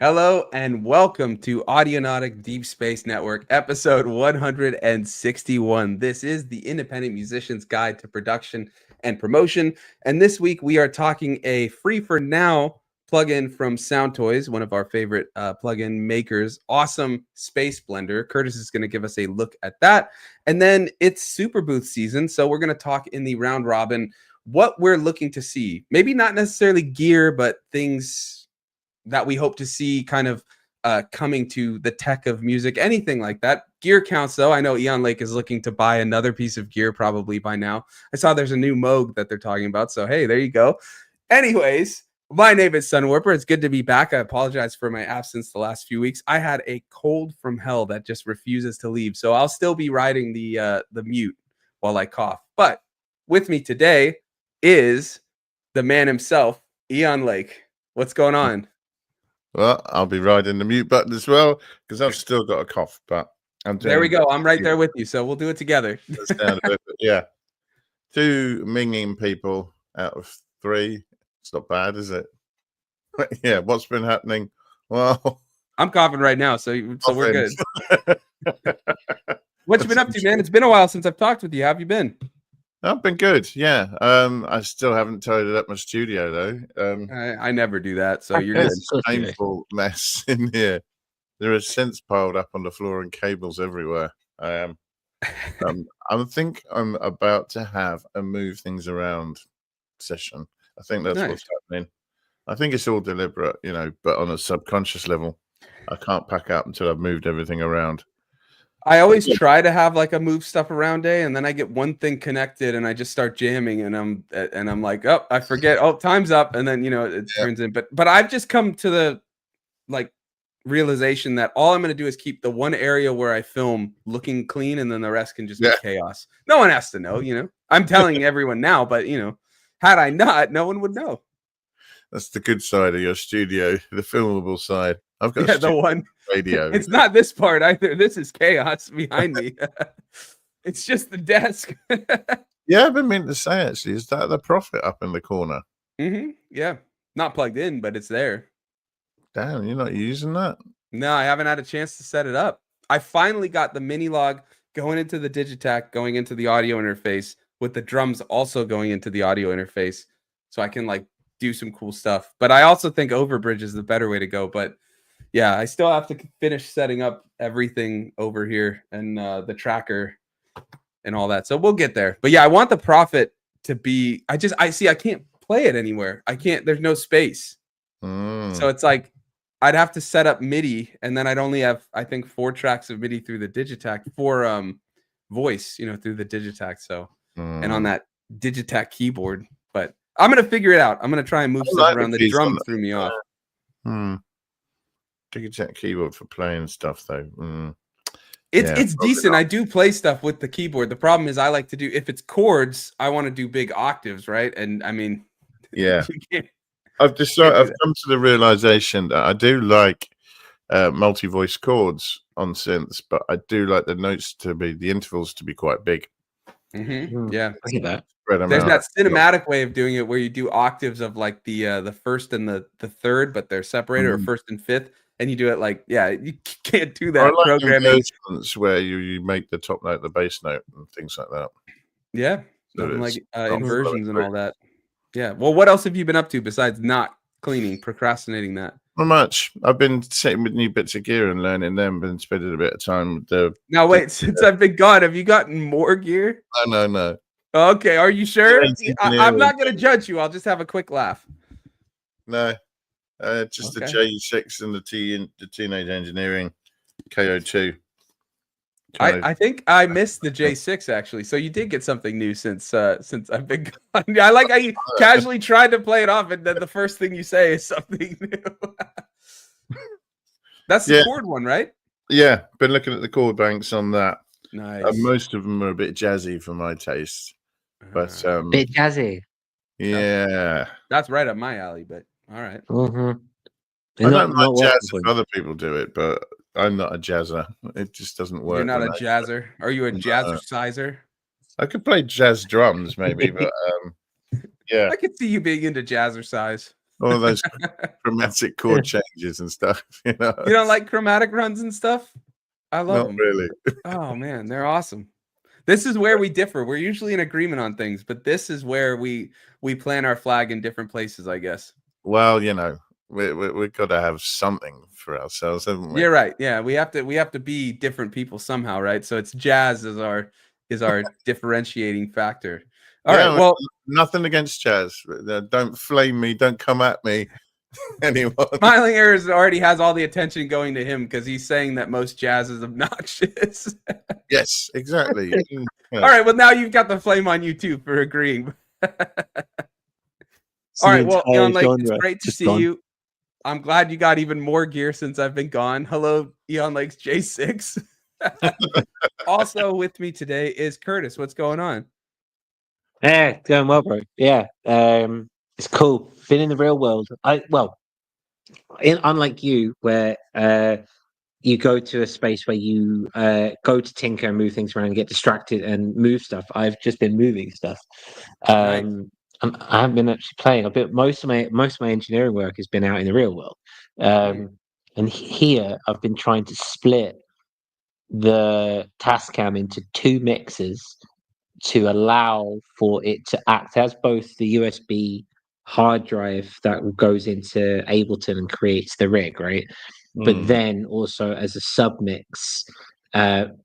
Hello and welcome to Audionautic Deep Space Network, episode 161. This is the Independent Musician's Guide to Production and Promotion. And this week we are talking a free for now plugin from Soundtoys, one of our favorite plugin makers. Awesome Spaceblender. Curtis is going to give us a look at that. And then it's Superbooth season. So we're going to talk in the round robin what we're looking to see. Maybe not necessarily gear, but things that we hope to see kind of coming to the tech of music, anything like that. Gear counts, though. I know Eon Lake is looking to buy another piece of gear probably by now. I saw there's a new Moog that they're talking about. So, hey, there you go. Anyways, my name is Sunwarper. It's good to be back. I apologize for my absence the last few weeks. I had a cold from hell that just refuses to leave. So I'll still be riding the mute while I cough. But with me today is the man himself, Eon Lake. What's going on? Well, I'll be riding the mute button as well because I've still got a cough. But there we go. I'm right there with you, so we'll do it together. Yeah, 2 minging people out of 3. It's not bad, is it? Yeah. What's been happening? Well, I'm coughing right now, so we're good. What you been up to, man? It's been a while since I've talked with you. How have you been? I've been good, yeah. I still haven't tidied up my studio though. I never do that, so you're just a painful mess in here. There are synths piled up on the floor and cables everywhere. I think I'm about to have a move things around session. I think that's what's happening. I think it's all deliberate, but on a subconscious level, I can't pack up until I've moved everything around. I always try to have like a move stuff around day, and then I get one thing connected, and I just start jamming, and I'm like, oh, I forget, oh, time's up, and then it turns in. But I've just come to the realization that all I'm going to do is keep the one area where I film looking clean, and then the rest can just be chaos. No one has to know, I'm telling everyone now, but had I not, no one would know. That's the good side of your studio, the filmable side. I've got the one radio. It's not this part either. This is chaos behind me. It's just the desk. Yeah, I've been meaning to say, actually, is that the Prophet up in the corner? Mm-hmm. Yeah. Not plugged in, but it's there. Damn, you're not using that? No, I haven't had a chance to set it up. I finally got the mini log going into the Digitac, going into the audio interface, with the drums also going into the audio interface. So I can do some cool stuff. But I also think Overbridge is the better way to go. But yeah, I still have to finish setting up everything over here and the tracker and all that. So we'll get there. But yeah, I want the Prophet to be, I can't play it anywhere. I can't, there's no space. So it's like, I'd have to set up MIDI, and then I'd only have, I think, 4 tracks of MIDI through the Digitac, 4 voice, through the Digitac. So, and on that Digitac keyboard. But I'm going to figure it out. I'm going to try and move stuff around. The drum threw me off. Digitac keyboard for playing stuff though. It's decent. I do play stuff with the keyboard. The problem is I like to do, if it's chords, I want to do big octaves, right? And I mean, yeah, I've come to the realization that I do like multi-voice chords on synths, but I do like the intervals to be quite big. Yeah, I get that. There's that cinematic way of doing it where you do octaves of the first and the third, but they're separated, or first and fifth, and you do it you can't do that. I like programming where you make the top note the bass note and things like that. Yeah, inversions and all that. Yeah. Well, what else have you been up to besides not cleaning, procrastinating that? Not much. I've been sitting with new bits of gear and learning them, and spending a bit of time with the. Now wait, since I've been gone, have you gotten more gear? No. Okay, are you sure? I'm not going to judge you. I'll just have a quick laugh. No, just the J6 and the Teenage Engineering KO2. I think I missed the J6 actually. So you did get something new since I've been gone. I like how you casually tried to play it off, and then the first thing you say is something new. That's the chord one, right? Yeah, been looking at the chord banks on that. Nice. Most of them are a bit jazzy for my taste, but bit jazzy. Yeah, that's right up my alley. But all right. I don't like jazz if other people do it, but I'm not a jazzer. It just doesn't work. You're not a jazzer. Are you a jazzerciser? I could play jazz drums maybe, but yeah. I could see you being into jazzercise. all those chromatic chord changes and stuff. You know, You don't like chromatic runs and stuff? I love not them. really. Oh man, they're awesome. This is where we differ. We're usually in agreement on things, but this is where we plant our flag in different places, I guess. Well, you know, we've got to have something for ourselves, haven't we? You're right. Yeah, we have to be different people somehow, right? So it's jazz is our differentiating factor. All right. Well, nothing against jazz. Don't flame me. Don't come at me. Anyone. Smiling Ears already has all the attention going to him because he's saying that most jazz is obnoxious. Yes, exactly. Yeah. All right. Well, now you've got the flame on you too for agreeing. All right. Well, Eon Lake, it's great to see you. I'm glad you got even more gear since I've been gone. Hello, Eon Lake's J6. Also with me today is Curtis. What's going on? Yeah, going well, bro. Yeah, it's cool. Been in the real world. Unlike you, where you go to a space where you go to tinker and move things around and get distracted and move stuff. I've just been moving stuff. Nice. I haven't been actually playing. A bit. Most of my engineering work has been out in the real world. And here I've been trying to split the Tascam into two mixers to allow for it to act as both the USB hard drive that goes into Ableton and creates the rig, right? But then also as a submix,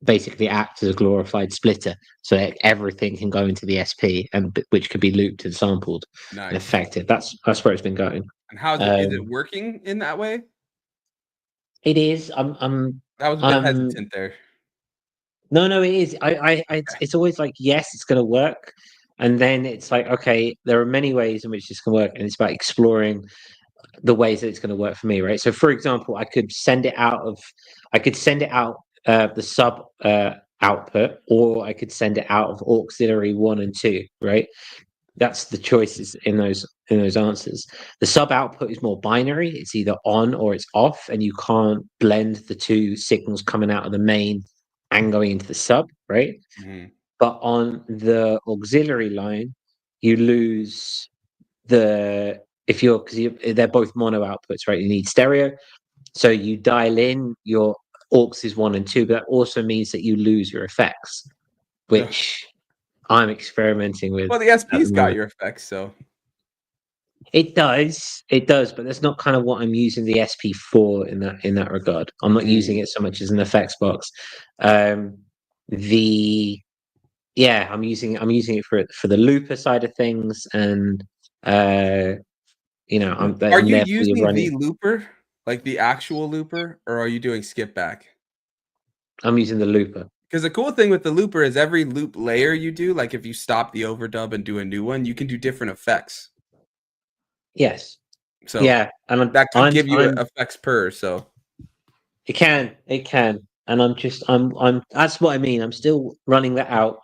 basically act as a glorified splitter, so that everything can go into the SP and which could be looped and sampled and affected. That's where it's been going. And how is it working in that way? It is. That was a bit hesitant there. No, it is. It's always like, yes, it's going to work, and then it's like, okay, there are many ways in which this can work, and it's about exploring the ways that it's going to work for me, right? So, for example, I could send it out the sub output, or I could send it out of auxiliary 1 and 2, right? That's the choices in those answers. The sub output is more binary. It's either on or it's off, and you can't blend the two signals coming out of the main and going into the sub, right? But on the auxiliary line, you lose they're both mono outputs, right? You need stereo, so you dial in your auxes 1 and 2, but that also means that you lose your effects, which I'm experimenting with. Well, the SP's got your effects, so it does, but that's not kind of what I'm using the SP for in that regard. I'm not using it so much as an effects box. I'm using it for the looper side of things, and are you using the looper, like the actual looper, or are you doing skip back? I'm using the looper. Because the cool thing with the looper is every loop layer you do, like if you stop the overdub and do a new one, you can do different effects. Yes. So yeah, and that could give you effects per. So it can, and I'm. That's what I mean. I'm still running that out,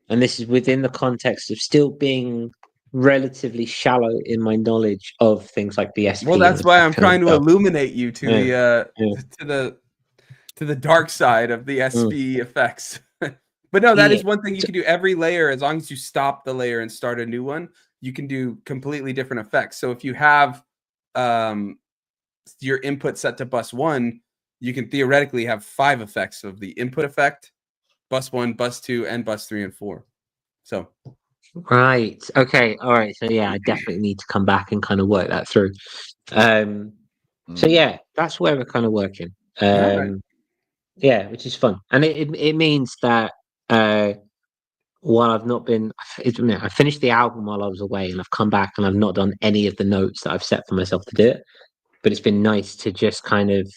and this is within the context of still being relatively shallow in my knowledge of things like the SP. Well, that's why I'm trying to illuminate you to the dark side of the SP effects. But no, that is one thing you can do. Every layer, as long as you stop the layer and start a new one, you can do completely different effects. So if you have your input set to bus 1, you can theoretically have 5 effects of the input effect, bus 1, bus 2, and bus 3 and 4. So right. Okay. All right. So yeah, I definitely need to come back and kind of work that through. So yeah, that's where we're kind of working. Yeah, which is fun, and it means that while I've not been, I finished the album while I was away, and I've come back and I've not done any of the notes that I've set for myself to do it. But it's been nice to just kind of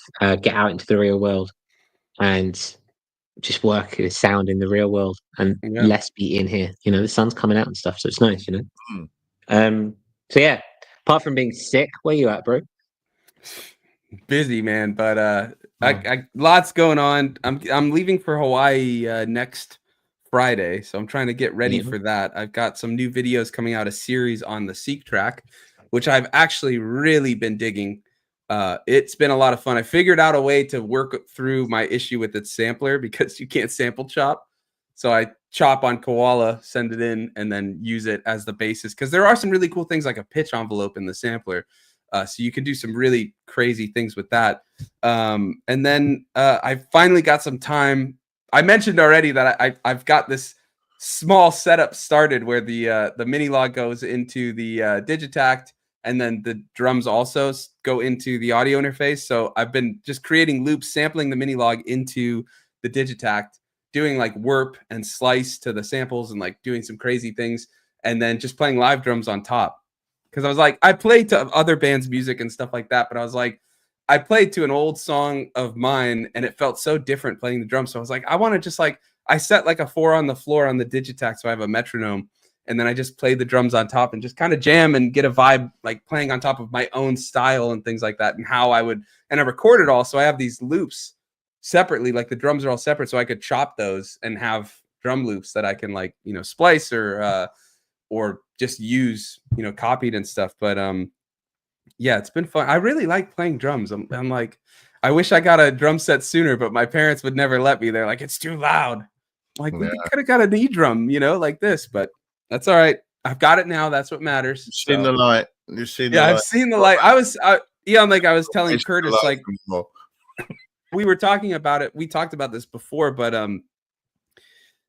get out into the real world and just work with sound in the real world and less be in here. You know, the sun's coming out and stuff, so it's nice. You know. So yeah, apart from being sick, where you at, bro? Busy, man, but I lots going on. I'm leaving for Hawaii next Friday, so I'm trying to get ready for that. I've got some new videos coming out, a series on the Seek track, which I've actually really been digging. It's been a lot of fun. I figured out a way to work through my issue with its sampler because you can't sample chop. So I chop on Koala, send it in, and then use it as the basis. Because there are some really cool things like a pitch envelope in the sampler. So you can do some really crazy things with that. And then I finally got some time. I mentioned already that I've got this small setup started where the mini log goes into the Digitact, and then the drums also go into the audio interface. So I've been just creating loops, sampling the mini log into the Digitact, doing like warp and slice to the samples and like doing some crazy things, and then just playing live drums on top. Because I was like, I played to other bands' music and stuff like that, but I was like, I played to an old song of mine and it felt so different playing the drums. So I was like, I want to just like, I set like a 4 on the floor on the Digitact, so I have a metronome, and then I just play the drums on top and just kind of jam and get a vibe, like playing on top of my own style and things like that, and how I would, and I record it all, so I have these loops separately, like the drums are all separate, so I could chop those and have drum loops that I can like, you know, splice or just use, you know, copied and stuff. But yeah, it's been fun. I really like playing drums. I'm like, I wish I got a drum set sooner, but my parents would never let me. They're like, it's too loud. Like, we could have got a knee drum, you know, like this, but that's all right. I've got it now. That's what matters. You've seen the light. You've seen the light. I've seen the light. Like I was telling Curtis, like we were talking about it. We talked about this before, but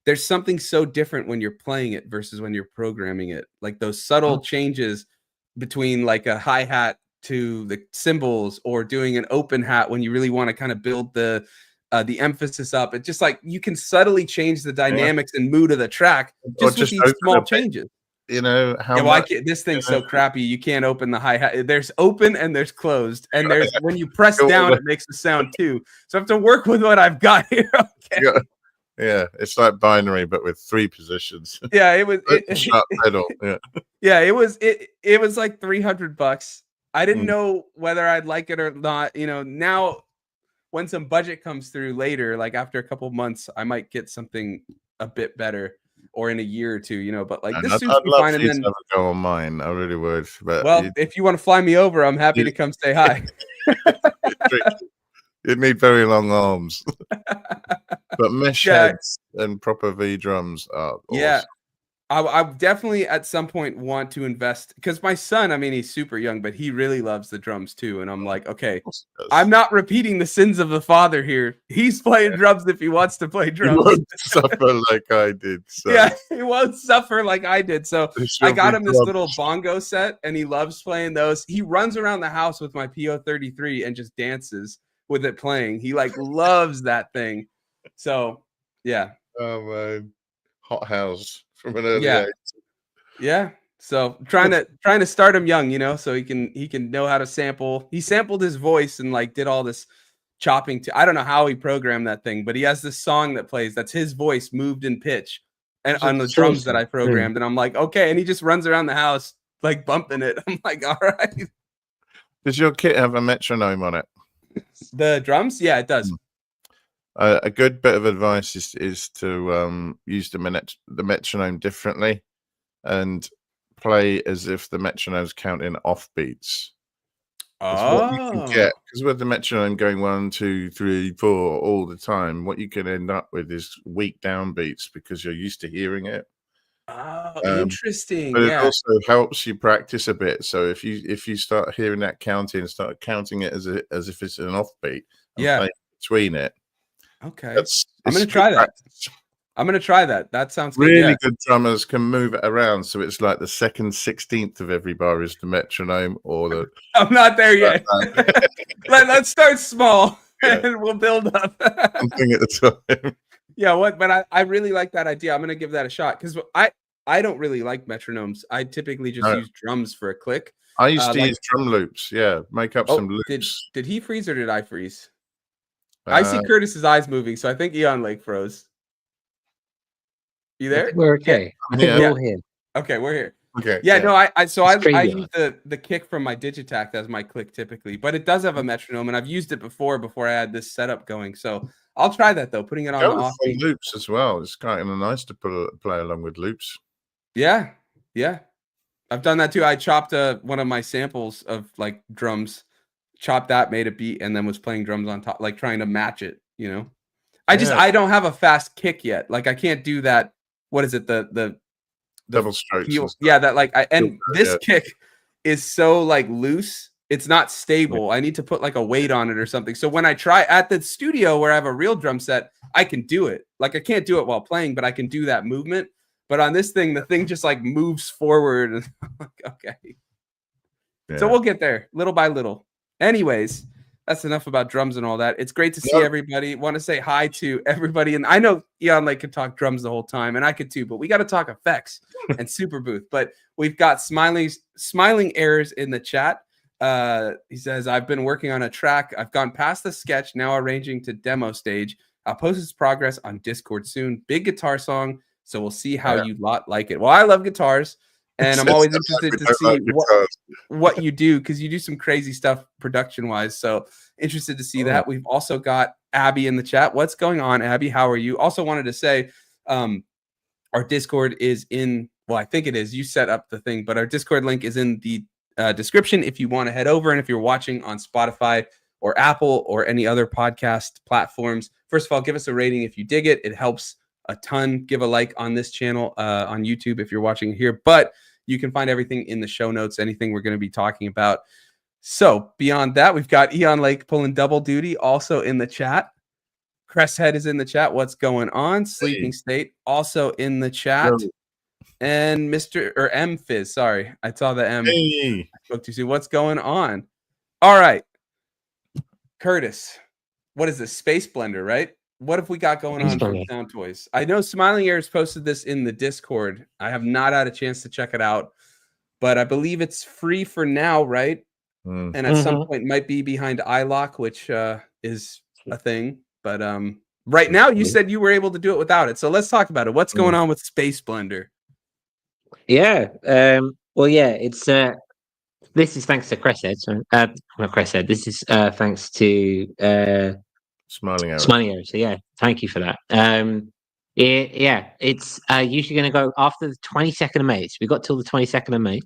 there's something so different when you're playing it versus when you're programming it. Like those subtle changes between like a hi-hat to the cymbals, or doing an open hat when you really want to kind of build the emphasis up. It's just like you can subtly change the dynamics and mood of the track just with these small changes. You know how this thing's so crappy. You can't open the hi-hat. There's open and there's closed, and there's when you press down, it makes a sound too. So I have to work with what I've got here. Okay. Yeah, it's like binary, but with 3 positions. Yeah, it was sharp pedal. Yeah, it was like $300. I didn't know whether I'd like it or not. You know, now when some budget comes through later, like after a couple months, I might get something a bit better, or in a year or two, you know. But like this suits me fine. And then have a go on mine. I really would. But well, if you want to fly me over, I'm happy to come say hi. You'd need very long arms. But mesh heads and proper V drums are awesome. Yeah. I definitely at some point want to invest, because my son, I mean, he's super young, but he really loves the drums too. And I'm like, okay, I'm not repeating the sins of the father here. He's playing drums if he wants to play drums. He won't suffer like I did. So. Yeah, he won't suffer like I did. So I got him this little bongo set, and he loves playing those. He runs around the house with my PO33 and just dances with it playing. He like loves that thing. So yeah. Oh man, hot house. From an early age. Yeah. So trying to start him young, you know, so he can know how to sample. He sampled his voice and like did all this chopping I don't know how he programmed that thing, but he has this song that plays that's his voice moved in pitch and on the drums that I programmed. And I'm like, okay, and he just runs around the house like bumping it. I'm like, all right. Does your kit have a metronome on it? The drums? Yeah, it does. A good bit of advice is to use the metronome differently and play as if the metronome's counting off beats. What you can get, because with the metronome going 1, 2, 3, 4 all the time, what you can end up with is weak downbeats because you're used to hearing it. Oh, interesting. But it also helps you practice a bit. So if you start hearing that counting and start counting it as if it's an offbeat, and playing between it. Okay, I'm going to try that. I'm going to try that. That sounds good. Really good drummers can move it around. So it's like the 2nd 16th of every bar is the metronome or the... I'm not there yet. Let's start small and we'll build up. Something at the time. Yeah, but I really like that idea. I'm going to give that a shot, because I don't really like metronomes. I typically just use drums for a click. I used to use drum loops. Yeah, make up some loops. Did he freeze or did I freeze? I see Curtis's eyes moving, so I think Eon Lake froze. You there? We're okay. I think we're all here. Okay, we're here. Okay. Yeah, no, I use the kick from my Digitact as my click typically, but it does have a metronome, and I've used it before I had this setup going. So I'll try that though, putting it on the offbeat. Loops as well. It's kind of nice to play along with loops. Yeah, yeah. I've done that too. I chopped one of my samples of like drums. Chopped that, made a beat, and then was playing drums on top, like trying to match it, you know. I don't have a fast kick yet. Like I can't do that. What is it? The double strokes. Yeah, that like this kick is so like loose it's not stable. I need to put like a weight on it or something. So when I try at the studio where I have a real drum set, I can do it. Like I can't do it while playing, but I can do that movement. But on this thing, the thing just like moves forward. And I'm like, okay. Yeah. So we'll get there little by little. Anyways, that's enough about drums and all that. It's great to see everybody. Want to say hi to everybody. And I know Eon Lake could talk drums the whole time, and I could too, but we got to talk effects and Superbooth. But we've got smiling errors in the chat. He says, I've been working on a track. I've gone past the sketch, now arranging to demo stage. I'll post its progress on Discord soon. Big guitar song, so we'll see how you lot like it. Well, I love guitars, and I'm always interested to see what you do, because you do some crazy stuff production-wise, so interested to see that. We've also got Abby in the chat. What's going on, Abby? How are you? Also wanted to say our Discord is in, well, I think it is. You set up the thing, but our Discord link is in the description if you want to head over. And if you're watching on Spotify or Apple or any other podcast platforms, first of all, give us a rating if you dig it. It helps a ton. Give a like on this channel on YouTube if you're watching here, but you can find everything in the show notes, anything we're going to be talking about. So beyond that, we've got Eon Lake pulling double duty also in the chat. Cresshead is in the chat. What's going on? Sleeping State also in the chat. And Mr. or M Fizz, sorry, I saw the M. I spoke too soon. What's going on? All right, Curtis, what is this? Spaceblender, right? What have we got going on from Soundtoys? I know Smiling Ears posted this in the Discord. I have not had a chance to check it out, but I believe it's free for now, right? And at some point might be behind iLock, which is a thing. But right now, you said you were able to do it without it. So let's talk about it. What's going on with Spaceblender? Yeah. Well, yeah, it's this is thanks to Cresshead. So, not Cresshead. This is thanks to Smiling Arrow. So yeah, thank you for that. It's usually going to go after the 22nd of May. So we got till the 22nd of May.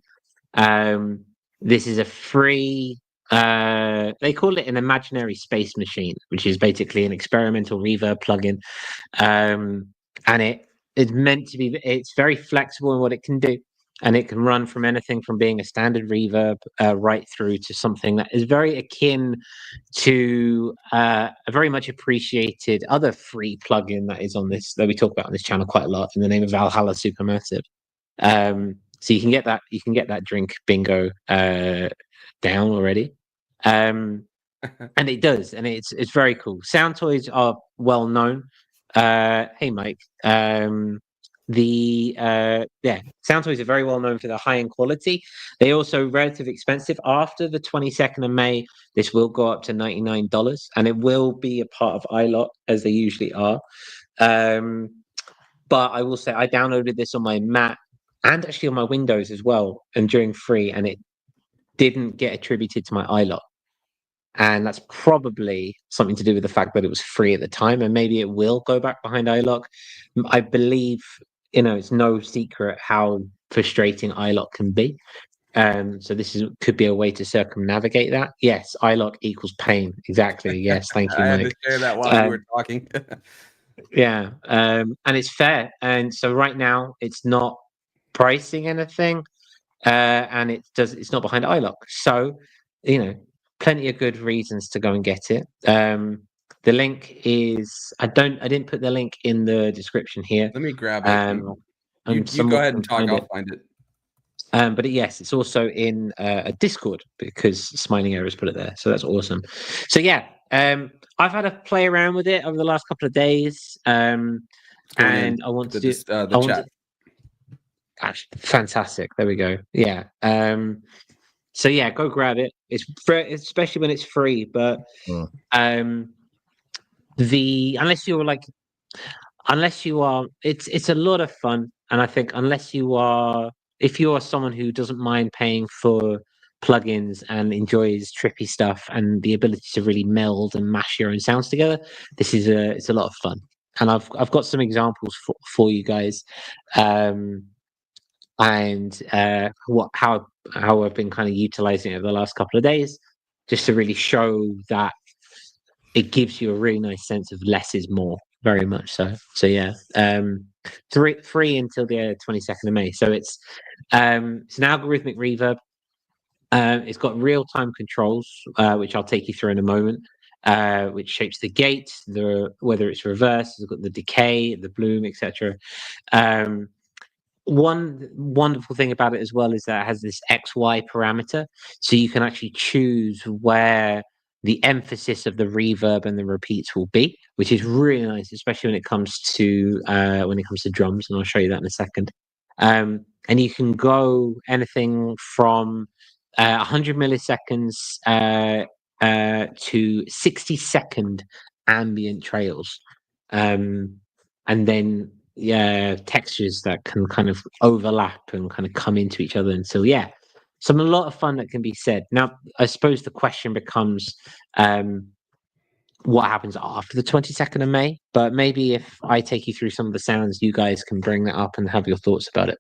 This is a free. They call it an imaginary space machine, which is basically an experimental reverb plugin, and it's meant to be. It's very flexible in what it can do, and it can run from anything from being a standard reverb right through to something that is very akin to a very much appreciated other free plugin that is on this, that we talk about on this channel quite a lot, in the name of Valhalla Supermassive. So you can get that drink bingo down already, and it does, and it's very cool. Soundtoys are well known. Hey Mike, Soundtoys are very well known for their high-end quality. They also relatively expensive. After the 22nd of May, this will go up to $99, and it will be a part of iLot, as they usually are. But I will say I downloaded this on my Mac and actually on my Windows as well, and during free, and it didn't get attributed to my iLot. And that's probably something to do with the fact that it was free at the time, and maybe it will go back behind iLock. I believe, it's no secret how frustrating iLock can be. So this could be a way to circumnavigate that. Yes, iLock equals pain. Exactly. Yes, thank you, Mike. I had to share that while you were talking. Yeah, and it's fair. And so right now, it's not pricing anything, and it's not behind iLock. So, plenty of good reasons to go and get it. The link is I didn't put the link in the description here. Let me grab it. You go ahead and talk. I'll find it. But yes, it's also in a Discord because Smiling Arrows put it there. So that's awesome. So yeah, I've had a play around with it over the last couple of days, and I want to do the chat. Actually, fantastic. There we go. Yeah. So yeah, go grab it. It's free, especially when it's free. But unless you are, it's a lot of fun. And I think if you are someone who doesn't mind paying for plugins and enjoys trippy stuff and the ability to really meld and mash your own sounds together, it's a lot of fun. And I've got some examples for you guys. And how I've been kind of utilizing it over the last couple of days, just to really show that it gives you a really nice sense of less is more, very much so. So yeah, free until the 22nd of May. So it's an algorithmic reverb. It's got real-time controls, which I'll take you through in a moment, which shapes the gate, whether it's reverse, it's got the decay, the bloom, etc. One wonderful thing about it as well is that it has this XY parameter, so you can actually choose where the emphasis of the reverb and the repeats will be, which is really nice, especially when it comes to drums, and I'll show you that in a second. And you can go anything from 100 milliseconds to 60-second ambient trails, and then textures that can kind of overlap and kind of come into each other. And so a lot of fun that can be said. Now, I suppose the question becomes, what happens after the 22nd of May? But maybe if I take you through some of the sounds, you guys can bring that up and have your thoughts about it.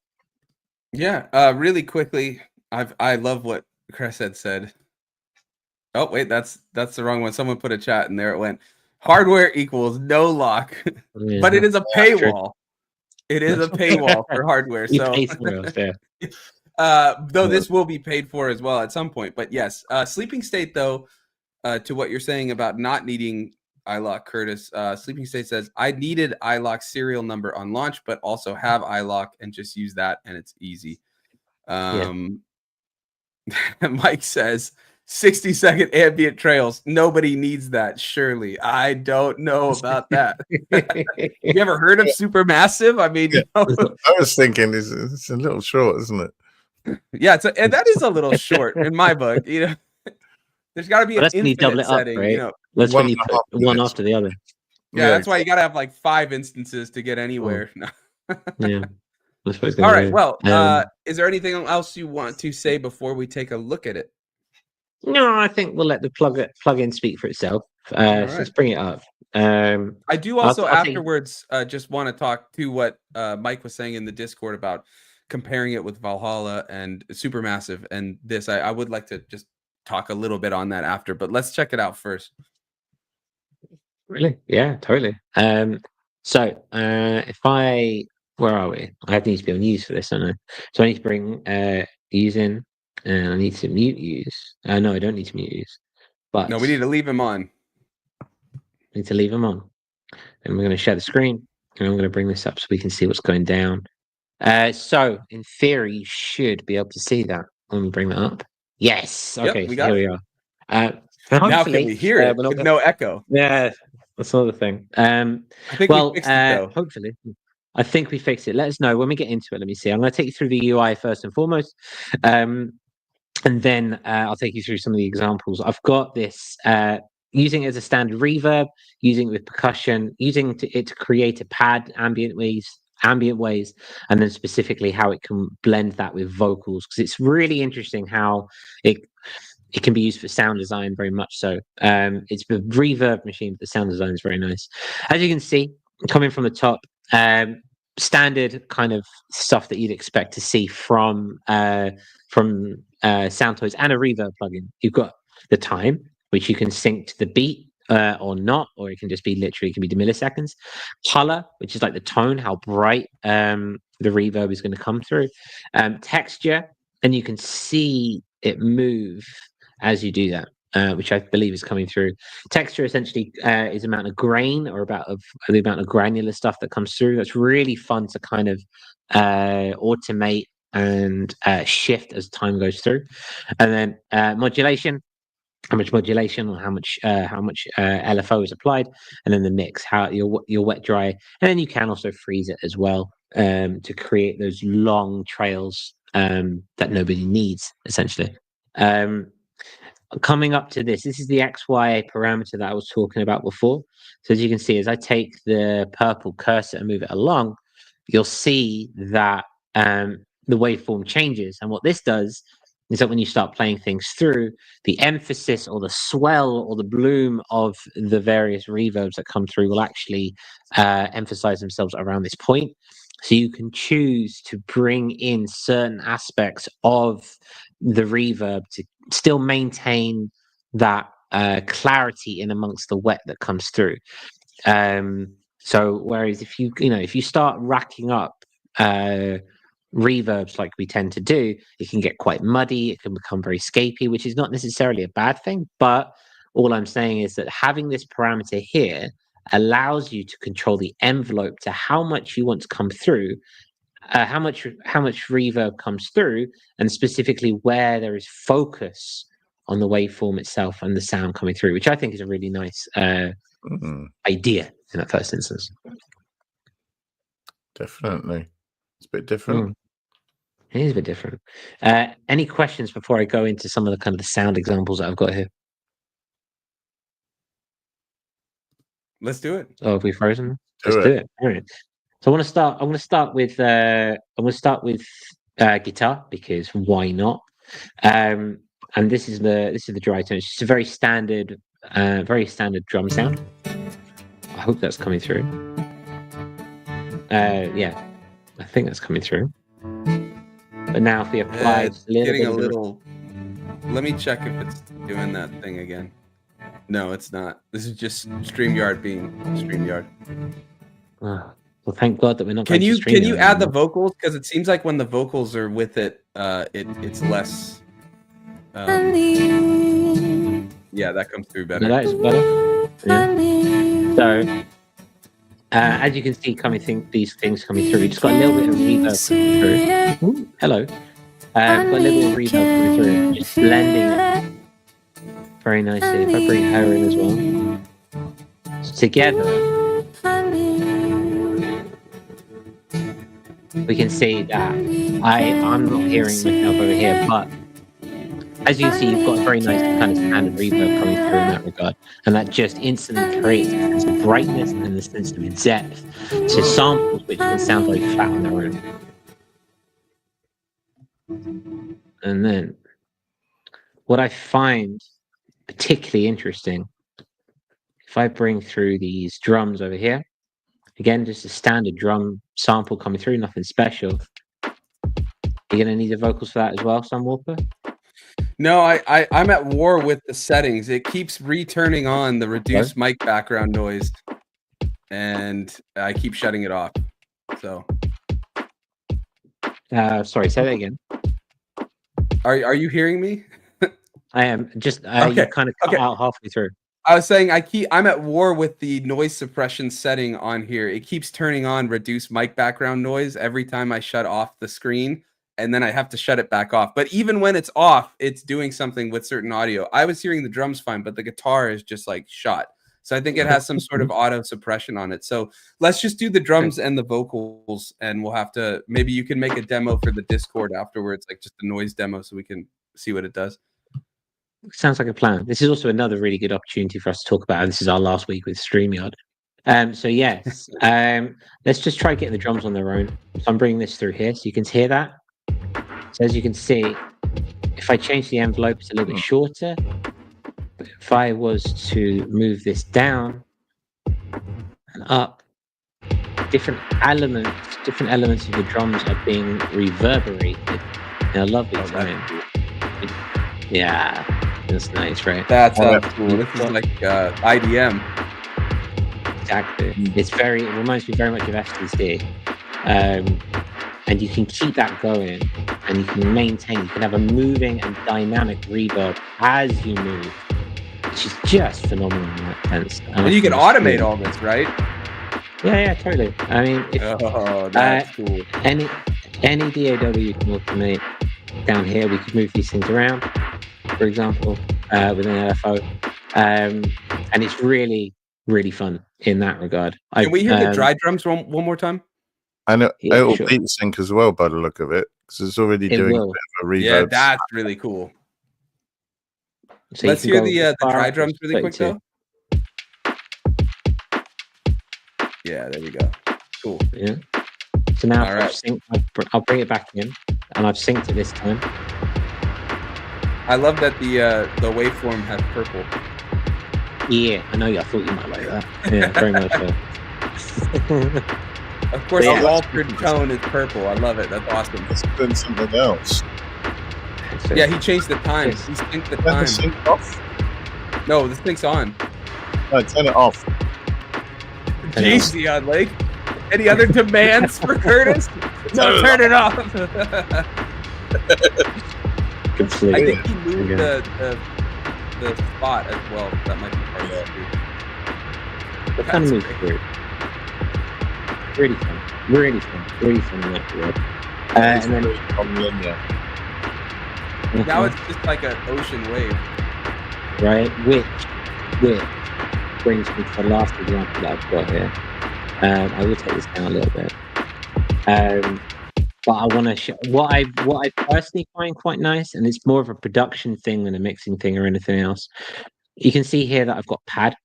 Yeah, really quickly, I love what Chris had said. Oh wait, that's the wrong one. Someone put a chat and there it went. Hardware equals no lock, but it is a paywall. It is a paywall for hardware. So though this will be paid for as well at some point. But yes, Sleeping State though, to what you're saying about not needing iLock, Curtis, Sleeping State says I needed iLock serial number on launch, but also have iLock and just use that and it's easy. Mike says 60-second ambient trails. Nobody needs that, surely. I don't know about that. You ever heard of Supermassive? I mean, I was thinking it's a little short, isn't it? Yeah, and that is a little short in my book. There's got to be an infinite setting. Right? That's when you put one after the other. Yeah, that's why you got to have like 5 instances to get anywhere. Yeah. All right. Well, is there anything else you want to say before we take a look at it? No, I think we'll let the plug-in speak for itself. So let's bring it up. I do also afterwards just want to talk to what Mike was saying in the Discord about comparing it with Valhalla and Supermassive and this. I would like to just talk a little bit on that after, but let's check it out first. Really? Yeah, totally. So where are we? I need to be on use for this, don't I? So I need to bring use in. And I need to mute use. No, I don't need to mute use. But no, we need to leave him on. Need to leave him on. And we're going to share the screen. And I'm going to bring this up so we can see what's going down. So in theory, you should be able to see that. Let me bring that up. Yes. Okay. Yep, here we are. Now can we hear it with no echo? Yeah, that's another thing. I think we fixed it, though. Hopefully. I think we fixed it. Let us know when we get into it. Let me see. I'm going to take you through the UI first and foremost. And then I'll take you through some of the examples. I've got this using it as a standard reverb, using it with percussion, using it to create a pad ambient ways, and then specifically how it can blend that with vocals, because it's really interesting how it can be used for sound design very much so. It's the reverb machine, but the sound design is very nice. As you can see, coming from the top, standard kind of stuff that you'd expect to see from Soundtoys and a reverb plugin. You've got the time, which you can sync to the beat or not, or it can just be literally, it can be the milliseconds. Color, which is like the tone, how bright the reverb is going to come through. Texture, and you can see it move as you do that. Which I believe is coming through. Texture essentially is the amount of grain or the amount of granular stuff that comes through. That's really fun to kind of automate and shift as time goes through. And then modulation, how much modulation or how much LFO is applied, and then the mix, how your wet dry, and then you can also freeze it as well to create those long trails that nobody needs essentially. Coming up to this is the XY parameter that I was talking about before. So as you can see, as I take the purple cursor and move it along, you'll see that the waveform changes. And what this does is that when you start playing things through, the emphasis or the swell or the bloom of the various reverbs that come through will actually emphasize themselves around this point. So you can choose to bring in certain aspects of the reverb to still maintain that clarity in amongst the wet that comes through. So whereas if you start racking up reverbs like we tend to do, it can get quite muddy. It can become very scapey, which is not necessarily a bad thing. But all I'm saying is that having this parameter here allows you to control the envelope to how much you want to come through, how much reverb comes through, and specifically where there is focus on the waveform itself and the sound coming through, which I think is a really nice idea in that first instance. Definitely. It's a bit different. It is a bit different. Any questions before I go into some of the kind of the sound examples that I've got here? Let's do it. Oh, have we frozen? Let's do it. All right. So I want to start with guitar, because why not? And this is the dry tone. It's just a very standard drum sound. I hope that's coming through. Yeah, I think that's coming through. But now if we apply let me check if it's doing that thing again. No, it's not. This is just StreamYard being StreamYard. Well, thank God that we're not. Can you add the vocals? Because it seems like when the vocals are with it, it's less. Yeah, that comes through better. No, that is better. Yeah. So, as you can see, these things coming through. We just got a little bit of reverb coming through. Ooh, hello. Got a little bit of reverb coming through, just blending it very nicely. If I bring Haur in as well, so together we can see that I'm not hearing myself over here, but as you can see, you've got a very nice kind of standard reverb coming through in that regard, and that just instantly creates a sense of brightness and a sense of depth to samples which can sound very flat on their own. And then what I find particularly interesting, if I bring through these drums over here, again, just a standard drum sample coming through, nothing special. You're going to need the vocals for that as well, Sunwarper? No, I'm at war with the settings. It keeps returning on the reduced mic background noise, and I keep shutting it off. So, sorry, say that again. Are you hearing me? I am. Just you kind of cut out halfway through. I was saying I'm at war with the noise suppression setting on here. It keeps turning on reduced mic background noise every time I shut off the screen, and then I have to shut it back off. But even when it's off, it's doing something with certain audio. I was hearing the drums fine, but the guitar is just like shot. So I think it has some sort of auto suppression on it. So let's just do the drums and the vocals, and we'll have to, maybe you can make a demo for the Discord afterwards, like just a noise demo, so we can see what it does. Sounds like a plan. This is also another really good opportunity for us to talk about, and this is our last week with StreamYard. So yes, let's just try getting the drums on their own. So I'm bringing this through here, so you can hear that. So as you can see, if I change the envelope, it's a little bit shorter. But if I was to move this down and up, different elements of the drums are being reverberated in a lovely time. Yeah, that's nice, right? That's cool. This is like IDM. Exactly. It reminds me very much of FTC. And you can keep that going, and you can have a moving and dynamic reverb as you move, which is just phenomenal in that sense. And you can automate all this, right? Yeah, totally. I mean, that's cool. Any DAW you can automate down here. We could move these things around, for example, with an LFO, and it's really, really fun in that regard. Can we hear the dry drums one more time? I know it'll beat sync as well by the look of it, because it's already doing a bit of a reverb. Yeah, that's really cool. So let's hear the dry drums really quick though. Yeah, there we go. Cool. Yeah. So now I'll bring it back in, and I've synced it this time. I love that the waveform has purple. Yeah, I know. I thought you might like that. Yeah, very much so. Of course, the altered tone is purple. I love it. That's awesome. It's been something else. Yeah, he changed the time. He synced the time. Sync off? No, this thing's on. No, turn it off. Jaycee on Lake. Any other demands for Curtis? No, turn it off. Completely. I think he moved the spot as well. That might be part of it too. What kind of move here? Really fun. Really fun. Really fun in that word. And then now it's just like an ocean wave. Right, which brings me to the last example that I've got here. I will take this down a little bit. But I want to show what I personally find quite nice, and it's more of a production thing than a mixing thing or anything else. You can see here that I've got pad,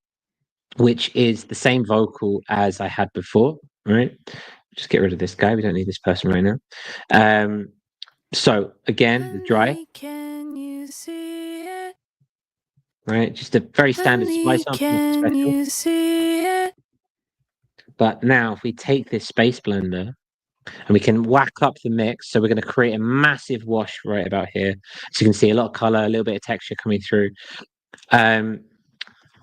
which is the same vocal as I had before, right? Just get rid of this guy. We don't need this person right now. So again, the dry. Can you see it? Right, just a very standard splice sample. Can you see it? But now if we take this Space Blender and we can whack up the mix, so we're going to create a massive wash right about here. So you can see a lot of color, a little bit of texture coming through.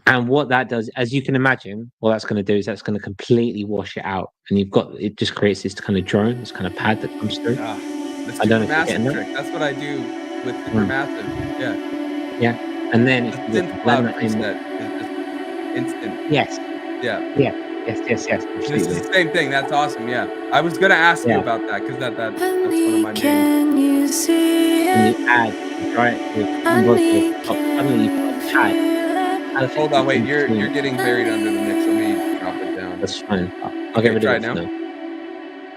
And what that does, as you can imagine, what that's going to do is that's going to completely wash it out. And it just creates this kind of drone, this kind of pad that comes through. I don't know if you're getting trick. That's what I do with Supermassive. Yeah. Yeah. And then the synth cloud preset is just instant. Yes. Yeah. Yeah. Yes. This is the same thing. That's awesome. Yeah. I was gonna ask you about that because that's one of my main. Can you see it? And you add, try it with suddenly you've got a pad. Hold on, wait. You're getting buried under the mix. Let me drop it down. That's fine. I'll get rid of it now.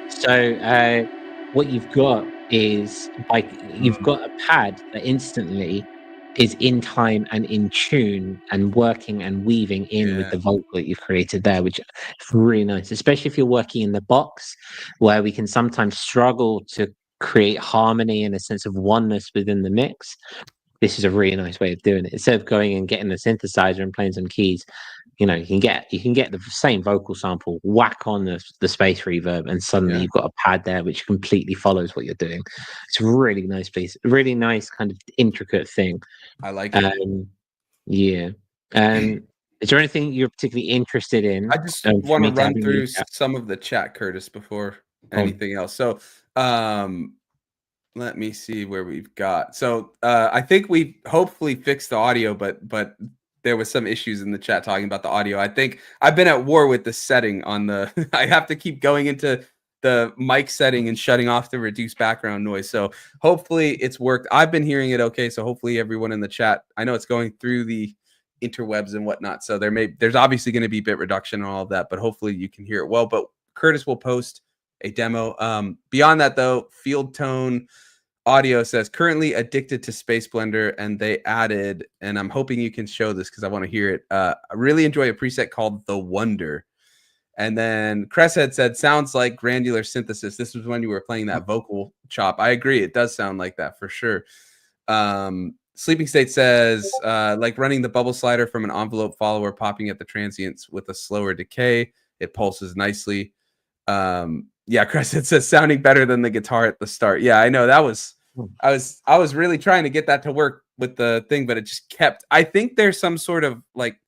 So what you've got is you've got a pad that instantly is in time and in tune and working and weaving in with the vocal that you've created there, which is really nice, especially if you're working in the box where we can sometimes struggle to create harmony and a sense of oneness within the mix. This is a really nice way of doing it. Instead of going and getting the synthesizer and playing some keys, you can get the same vocal sample, whack on the space reverb, and suddenly you've got a pad there which completely follows what you're doing. It's a really nice piece, really nice kind of intricate thing. I like it. Yeah. Is there anything you're particularly interested in? I just want to run through some of the chat, Curtis, before anything else. So let me see where we've got. So I think we hopefully fixed the audio, but there was some issues in the chat talking about the audio. I think I've been at war with the setting on the. I have to keep going into the mic setting and shutting off the reduced background noise. So hopefully it's worked. I've been hearing it okay. So hopefully everyone in the chat, I know it's going through the interwebs and whatnot. So there's obviously going to be bit reduction and all of that, but hopefully you can hear it well. But Curtis will post a demo. Beyond that though, Field Tone Audio says currently addicted to Spaceblender, and they added, and I'm hoping you can show this because I want to hear it. I really enjoy a preset called The Wonder. And then Cresshead said, sounds like granular synthesis. This was when you were playing that vocal chop. I agree. It does sound like that for sure. Sleeping State says, like running the bubble slider from an envelope follower, popping at the transients with a slower decay. It pulses nicely. Yeah, Cresshead says sounding better than the guitar at the start. Yeah, I know that was, I was really trying to get that to work with the thing, but it just kept, I think there's some sort of like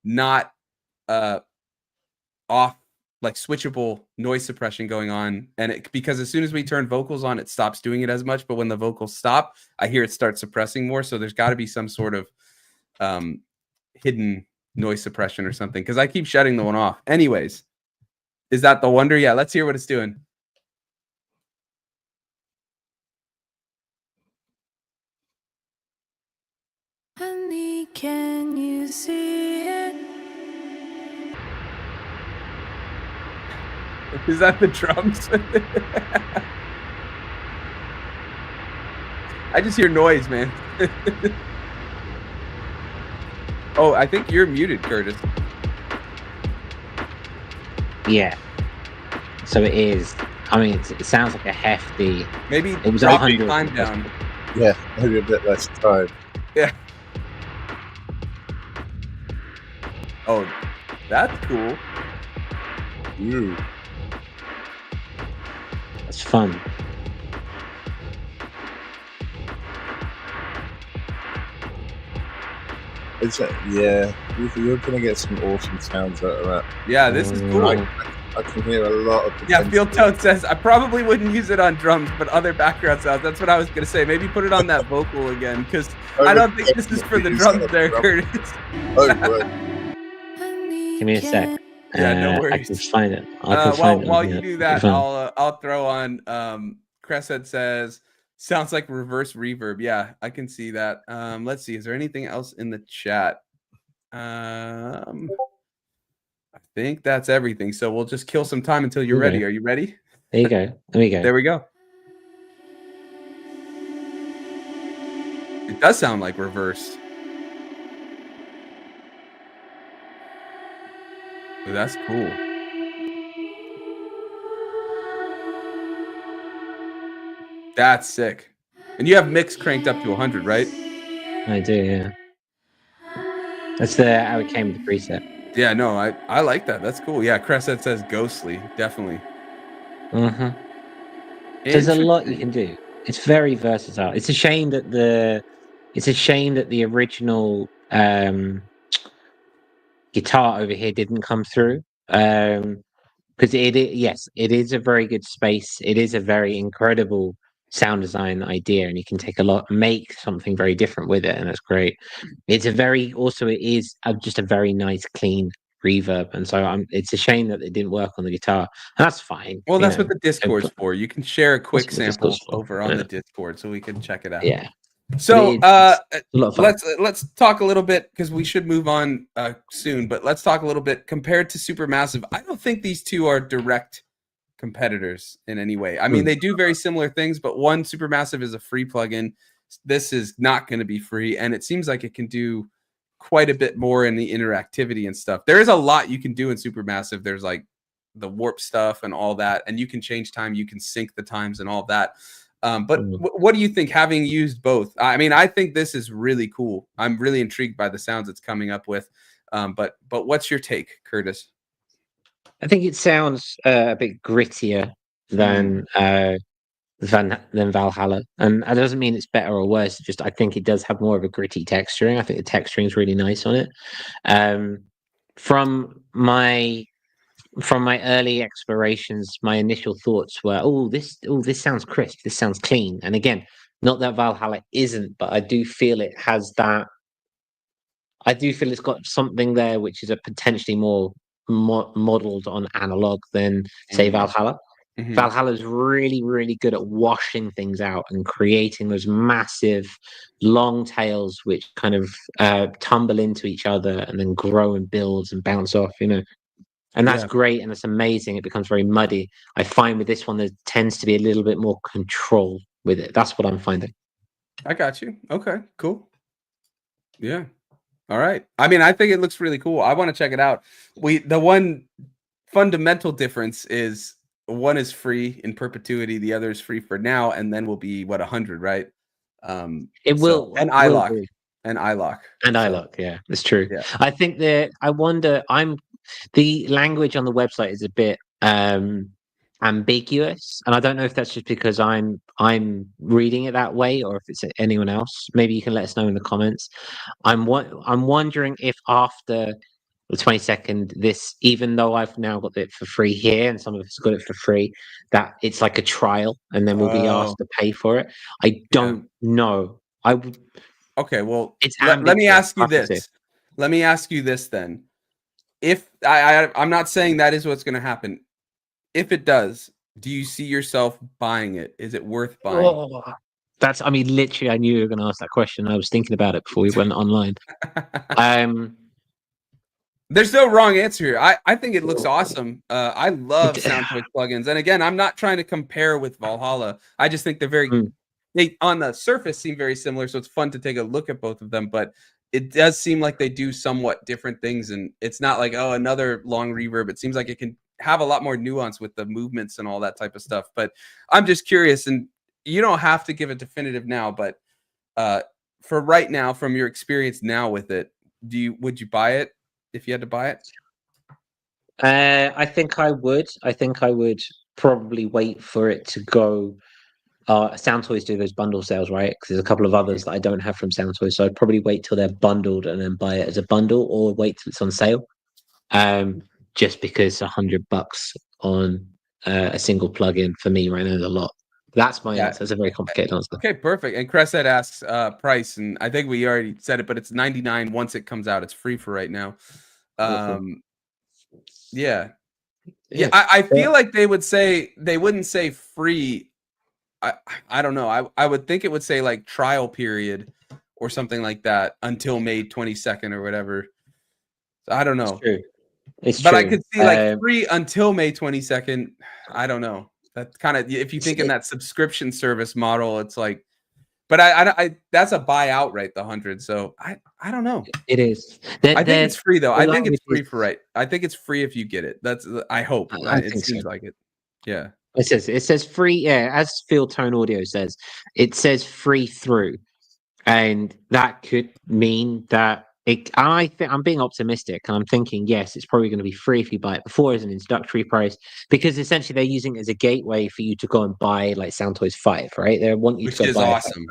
not off, like switchable noise suppression going on. And because as soon as we turn vocals on, it stops doing it as much. But when the vocals stop, I hear it start suppressing more. So there's got to be some sort of hidden noise suppression or something, because I keep shutting the one off. Anyways, is that The Wonder? Yeah, let's hear what it's doing. Honey, can you see it? Is that the drums? I just hear noise, man. Oh, I think you're muted, Curtis. Yeah. So it is. I mean, it sounds like a hefty. Maybe it was 100 time down. Yeah, maybe a bit less time. Yeah. Oh, that's cool. Ooh. It's fun. It's yeah, you're gonna get some awesome sounds out of that. Yeah, this is cool. I can hear a lot of Yeah, potential. Field Toad says, I probably wouldn't use it on drums, but other background sounds. That's what I was going to say. Maybe put it on that vocal again, because I don't think this is for the drums there, Curtis. Oh, right. Give me a sec. Yeah, no I worries. can find it. I can find it. While Yeah, you do that, I'll throw on. Crescent says, sounds like reverse reverb. Yeah, I can see that. Let's see. Is there anything else in the chat? I think that's everything. So we'll just kill some time until you're ready. Are you ready? There you go. There we go. There we go. It does sound like reverse. Ooh, that's cool. That's sick. And you have mix cranked up to 100, right? I do, yeah. That's how it came with the preset. Yeah, no, I like that. That's cool. Yeah, Crescent says ghostly, definitely. Mm-hmm. There's a lot you can do. It's very versatile. It's a shame that the original guitar over here didn't come through. Because it is a very good space. It is a very incredible sound design idea, and you can make something very different with it, and that's great. It is just a very nice, clean reverb, and so it's a shame that it didn't work on the guitar, and that's fine. Well, that's what the Discord's for. You can share a quick sample over on the Discord, so we can check it out. Yeah. So let's talk a little bit, because we should move on soon, but let's talk a little bit compared to Supermassive. I don't think these two are direct competitors in any way. I mean, they do very similar things, but one, Supermassive, is a free plugin. This is not going to be free, and it seems like it can do quite a bit more in the interactivity and stuff. There is a lot you can do in Supermassive. There's like the warp stuff and all that, and you can change time, you can sync the times and all that. But what do you think, having used both? I mean, I think this is really cool. I'm really intrigued by the sounds it's coming up with. But what's your take, Curtis? I think it sounds a bit grittier than Valhalla, and that doesn't mean it's better or worse. Just I think it does have more of a gritty texturing. I think the texturing is really nice on it. From my early explorations, my initial thoughts were, this sounds crisp, this sounds clean. And again, not that Valhalla isn't, but I do feel it has that. I do feel it's got something there which is a potentially more modeled on analog than, say, Valhalla. Mm-hmm. Valhalla is really, really good at washing things out and creating those massive long tails which kind of tumble into each other and then grow and build and bounce off, And that's great, and it's amazing. It becomes very muddy. I find with this one, there tends to be a little bit more control with it. That's what I'm finding. I got you. Okay, cool. Yeah. All right. I mean, I think it looks really cool. I want to check it out. The one fundamental difference is one is free in perpetuity, the other is free for now, and then will be 100, right? It will. And iLock. And iLock. And iLock, yeah, it's true. Yeah. I think the language on the website is a bit ambiguous, and I don't know if that's just because I'm reading it that way, or if it's anyone else. Maybe you can let us know in the comments. I'm wondering if after the 22nd, this, even though I've now got it for free here, and some of us got it for free, that it's like a trial, and then we'll be asked to pay for it. I don't know. Okay, well, let me ask you this. Let me ask you this then. If I'm not saying that is what's going to happen. If it does, do you see yourself buying it? Is it worth buying? Literally, I knew you were going to ask that question. I was thinking about it before we went online. There's no wrong answer here. I think it looks awesome. I love Soundtoys plugins. And again, I'm not trying to compare with Valhalla. I just think they on the surface seem very similar. So it's fun to take a look at both of them. But it does seem like they do somewhat different things. And it's not like, another long reverb. It seems like it can have a lot more nuance with the movements and all that type of stuff. But I'm just curious, and you don't have to give a definitive now, but for right now, from your experience now with it, would you buy it if you had to buy it? I think I would. I think I would probably wait for it to go. Soundtoys do those bundle sales, right? Because there's a couple of others that I don't have from Soundtoys, so I'd probably wait till they're bundled and then buy it as a bundle, or wait till it's on sale. just because $100 on a single plugin for me right now is a lot. That's my answer. It's a very complicated answer. Okay, perfect. And Cresset asks price, and I think we already said it, but it's $99 once it comes out. It's free for right now. Yeah. I feel like they wouldn't say free. I don't know. I would think it would say like trial period or something like that until May 22nd or whatever. So I don't know. It's true. But I could see like free until May 22nd. I don't know. That kind of, if you think in that subscription service model, it's like, but I that's a buyout, right? The 100. So I don't know. It is. I think it's free though. I think it's free for right. I think it's free if you get it. That's I hope. It seems like it. Yeah. It says free. Yeah, as Field Tone Audio says, it says free through, and that could mean that I think I'm being optimistic, and I'm thinking yes, it's probably going to be free if you buy it before as an introductory price, because essentially they're using it as a gateway for you to go and buy like Soundtoys 5, right? They want you to go buy awesome.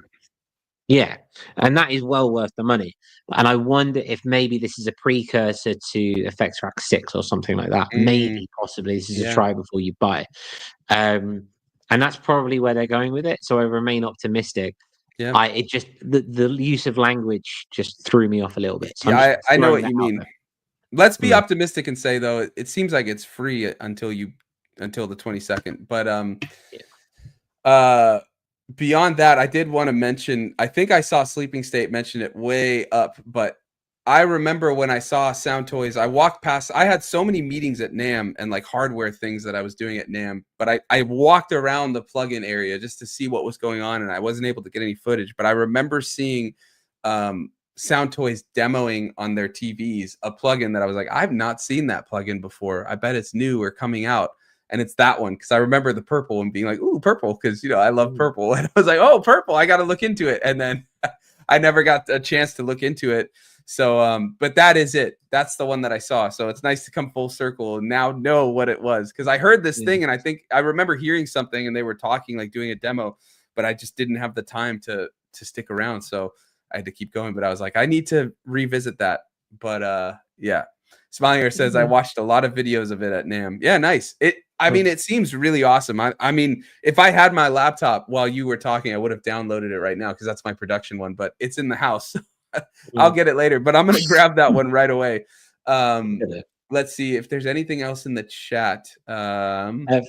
Yeah, and that is well worth the money. And I wonder if maybe this is a precursor to Effects Track 6 or something like that. Maybe, possibly, this is a try before you buy. And that's probably where they're going with it. So I remain optimistic. Yeah, it just the use of language just threw me off a little bit. So I know what you mean. Let's be optimistic and say though, it seems like it's free until the 22nd. But beyond that, I did want to mention, I think I saw Sleeping State mention it way up, but I remember when I saw Soundtoys, I walked past, I had so many meetings at NAMM and like hardware things that I was doing at NAMM, but I walked around the plugin area just to see what was going on, and I wasn't able to get any footage, but I remember seeing Soundtoys demoing on their TVs a plugin that I was like, I've not seen that plugin before. I bet it's new or coming out. And it's that one, because I remember the purple and being like, ooh, purple, because, I love purple. And I was like, oh, purple, I got to look into it. And then I never got a chance to look into it. So, but that is it. That's the one that I saw. So it's nice to come full circle and now know what it was. Because I heard this thing, and I think I remember hearing something, and they were talking, like doing a demo, but I just didn't have the time to stick around. So I had to keep going. But I was like, I need to revisit that. But yeah. Smilier says, I watched a lot of videos of it at NAMM. Yeah, nice. I mean, it seems really awesome. I mean, if I had my laptop while you were talking, I would have downloaded it right now because that's my production one, but it's in the house. I'll get it later, but I'm going to grab that one right away. Let's see if there's anything else in the chat.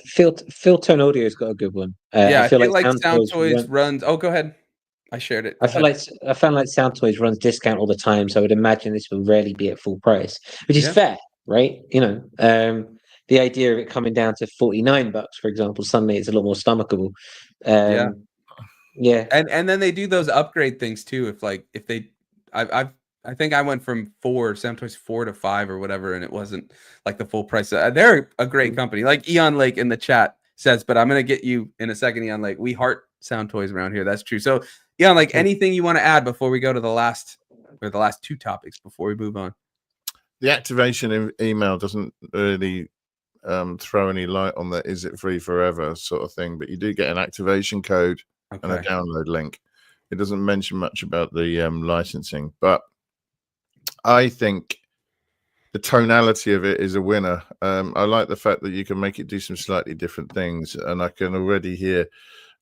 Field Tone Audio's got a good one. I feel like Soundtoys runs. Oh, go ahead. I shared it. I found like Soundtoys runs discount all the time, so I would imagine this will rarely be at full price, which is fair, right? The idea of it coming down to $49, for example, suddenly it's a lot more stomachable. Yeah. And then they do those upgrade things too. I think I went from Soundtoys 4 to 5 or whatever, and it wasn't like the full price. They're a great company. Like Eon Lake in the chat says, but I'm going to get you in a second, Eon Lake. We heart Soundtoys around here. That's true. So Eon Lake, anything you want to add before we go to the last two topics before we move on? The activation email doesn't really throw any light on the is it free forever sort of thing, but you do get an activation code and a download link. It doesn't mention much about the licensing, but I think the tonality of it is a winner. I like the fact that you can make it do some slightly different things, and I can already hear,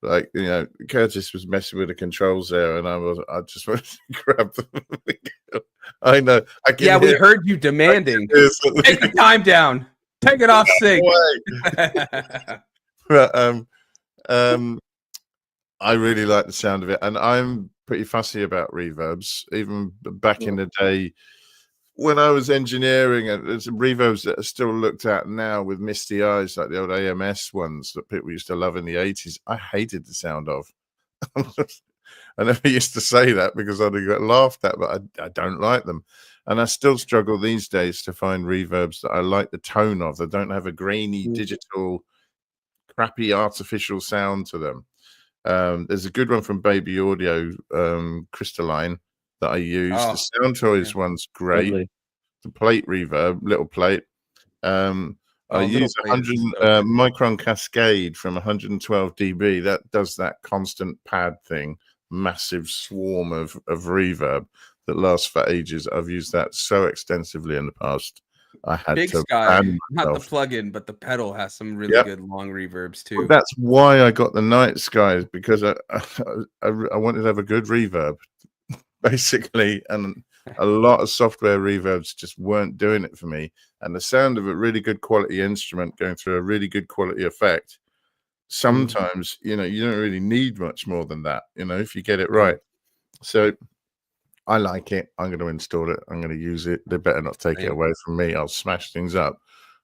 like, Curtis was messing with the controls there, and I just wanted to grab them. I know. We heard you demanding. Take the time down. Take it off sync. But I really like the sound of it, and I'm pretty fussy about reverbs. Even back in the day when I was engineering, there's some reverbs that are still looked at now with misty eyes, like the old AMS ones that people used to love in the 80s. I hated the sound of. I never used to say that because I'd get laughed at, but I don't like them. And I still struggle these days to find reverbs that I like the tone of. They don't have a grainy, digital, crappy, artificial sound to them. There's a good one from Baby Audio, Crystalline, that I use. The Soundtoys one's great. Lovely. The plate reverb, little plate. I use 100 micron cascade from 112 dB. That does that constant pad thing, massive swarm of reverb that lasts for ages. I've used that so extensively in the past. I had Big to Sky, ban not the myself. plug-in, but the pedal has some really Yep. good long reverbs Well, too. that's why I got the Night Skies, because I wanted to have a good reverb, basically, and a lot of software reverbs just weren't doing it for me. And the sound of a really good quality instrument going through a really good quality effect, sometimes, you know, you don't really need much more than that, you know, if you get it right. So I like it. I'm going to install it. I'm going to use it. They better not take it away from me. I'll smash things up.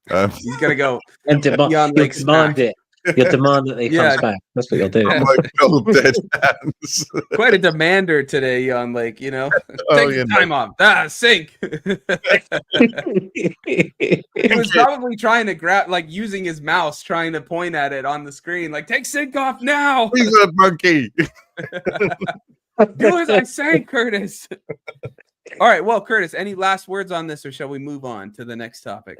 He's going to go And Beyond you'll Lake demand Smack. it. You'll demand that they comes back. That's what you'll do. Oh my God, dead hands. Quite a demander today on Lake, you know. Take the time off. Sync. He was probably trying to grab, like using his mouse, trying to point at it on the screen, like take sync off now. He's a monkey. Do as I say, Curtis. All right. Well, Curtis, any last words on this, or shall we move on to the next topic?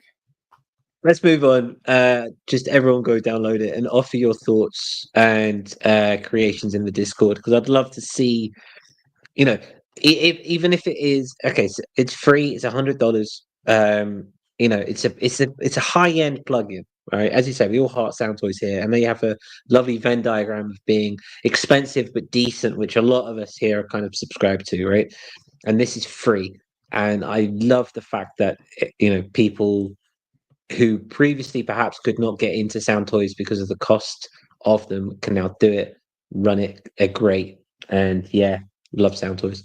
Let's move on. Just everyone go download it and offer your thoughts and creations in the Discord, because I'd love to see, you know, even if it is okay, so it's free, it's $100. You know, it's a high-end plugin, right? As you say, we all heart Soundtoys here, and they have a lovely Venn diagram of being expensive but decent, which a lot of us here are kind of subscribed to, right? And this is free, and I love the fact that, you know, people who previously perhaps could not get into Soundtoys because of the cost of them can now do it, run it great, and yeah, love Soundtoys.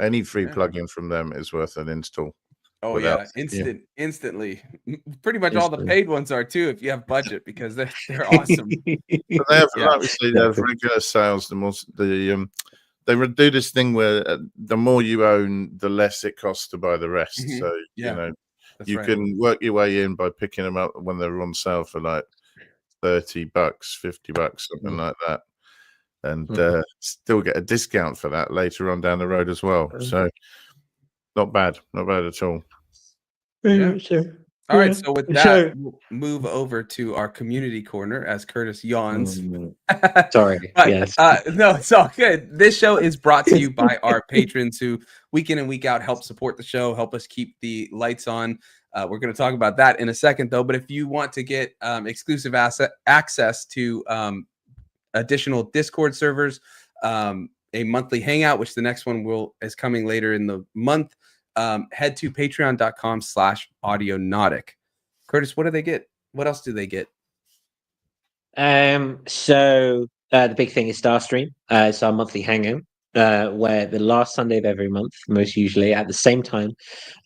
Any free plugin from them is worth an install. Oh instantly. Pretty much all the paid ones are too, if you have budget, because they're awesome. But they have, obviously, they have regular sales. They do this thing where the more you own, the less it costs to buy the rest. So you know, you can work your way in by picking them up when they're on sale for like $30, $50, something like that, and still get a discount for that later on down the road as well. So not bad at all. All right, so with that, we'll move over to our community corner as Curtis yawns. Sorry. Yes. No, it's all good. This show is brought to you by our patrons who week in and week out help support the show, help us keep the lights on. We're going to talk about that in a second, though. But if you want to get exclusive access to additional Discord servers, a monthly hangout, which the next one is coming later in the month, head to patreon.com/audionautic. Curtis, what do they get? What else do they get? So the big thing is Starstream. It's our monthly hangout, where the last Sunday of every month, most usually at the same time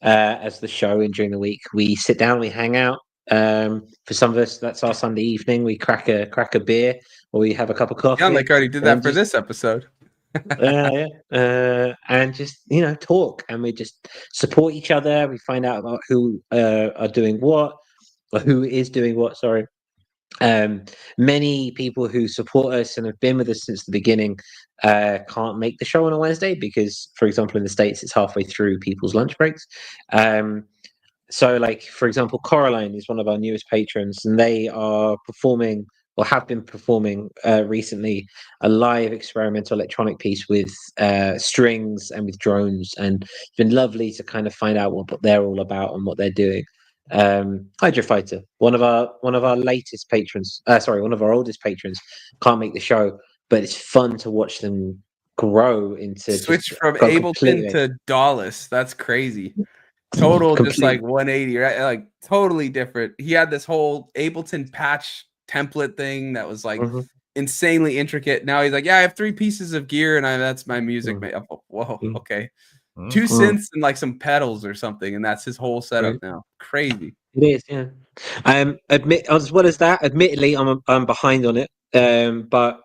as the show, and during the week we sit down, we hang out. For some of us, that's our Sunday evening. We crack a beer, or we have a cup of coffee. Yeah, like already did that for this episode. And just, you know, talk, and we just support each other. We find out about who are doing what, or who is doing what. Sorry. Many people who support us and have been with us since the beginning can't make the show on a Wednesday because, for example, in the States, it's halfway through people's lunch breaks. So, like, for example, Coraline is one of our newest patrons, and they are performing, or have been performing recently, a live experimental electronic piece with strings and with drones, and it's been lovely to kind of find out what they're all about and what they're doing. Hydro Fighter, one of our latest patrons, one of our oldest patrons, can't make the show, but it's fun to watch them grow into switch from Ableton to Dallas. That's crazy. Total just like 180, right? Like totally different. He had this whole Ableton patch template thing that was like insanely intricate. Now he's like, yeah, I have 3 pieces of gear and that's my music. Whoa, okay. 2 synths and like some pedals or something, and that's his whole setup now. Crazy. It is, yeah. As well as that, admittedly, I'm behind on it. But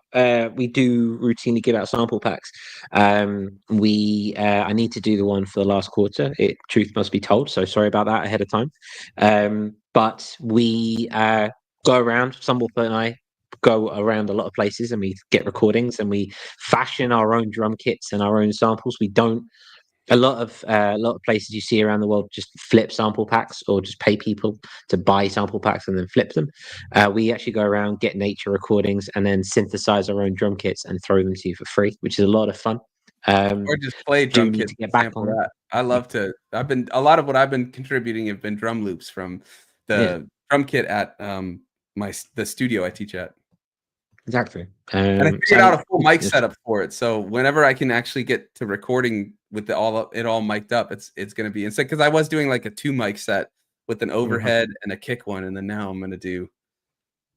we do routinely give out sample packs. I need to do the one for the last quarter. Truth must be told, so sorry about that ahead of time. But we go around. Sunwarper and I go around a lot of places, and we get recordings, and we fashion our own drum kits and our own samples. We don't. A lot of places you see around the world just flip sample packs, or just pay people to buy sample packs and then flip them. We actually go around, get nature recordings, and then synthesize our own drum kits and throw them to you for free, which is a lot of fun. Or just play do drum need kit. to get back Sample on. that. I love to. A lot of what I've been contributing have been drum loops from the drum kit at the studio I teach at. Exactly. And I figured out a full mic setup for it. So whenever I can actually get to recording with it all mic'd up, it's going to be insane. Because I was doing like a 2 mic set with an overhead and a kick one, and then now I'm going to do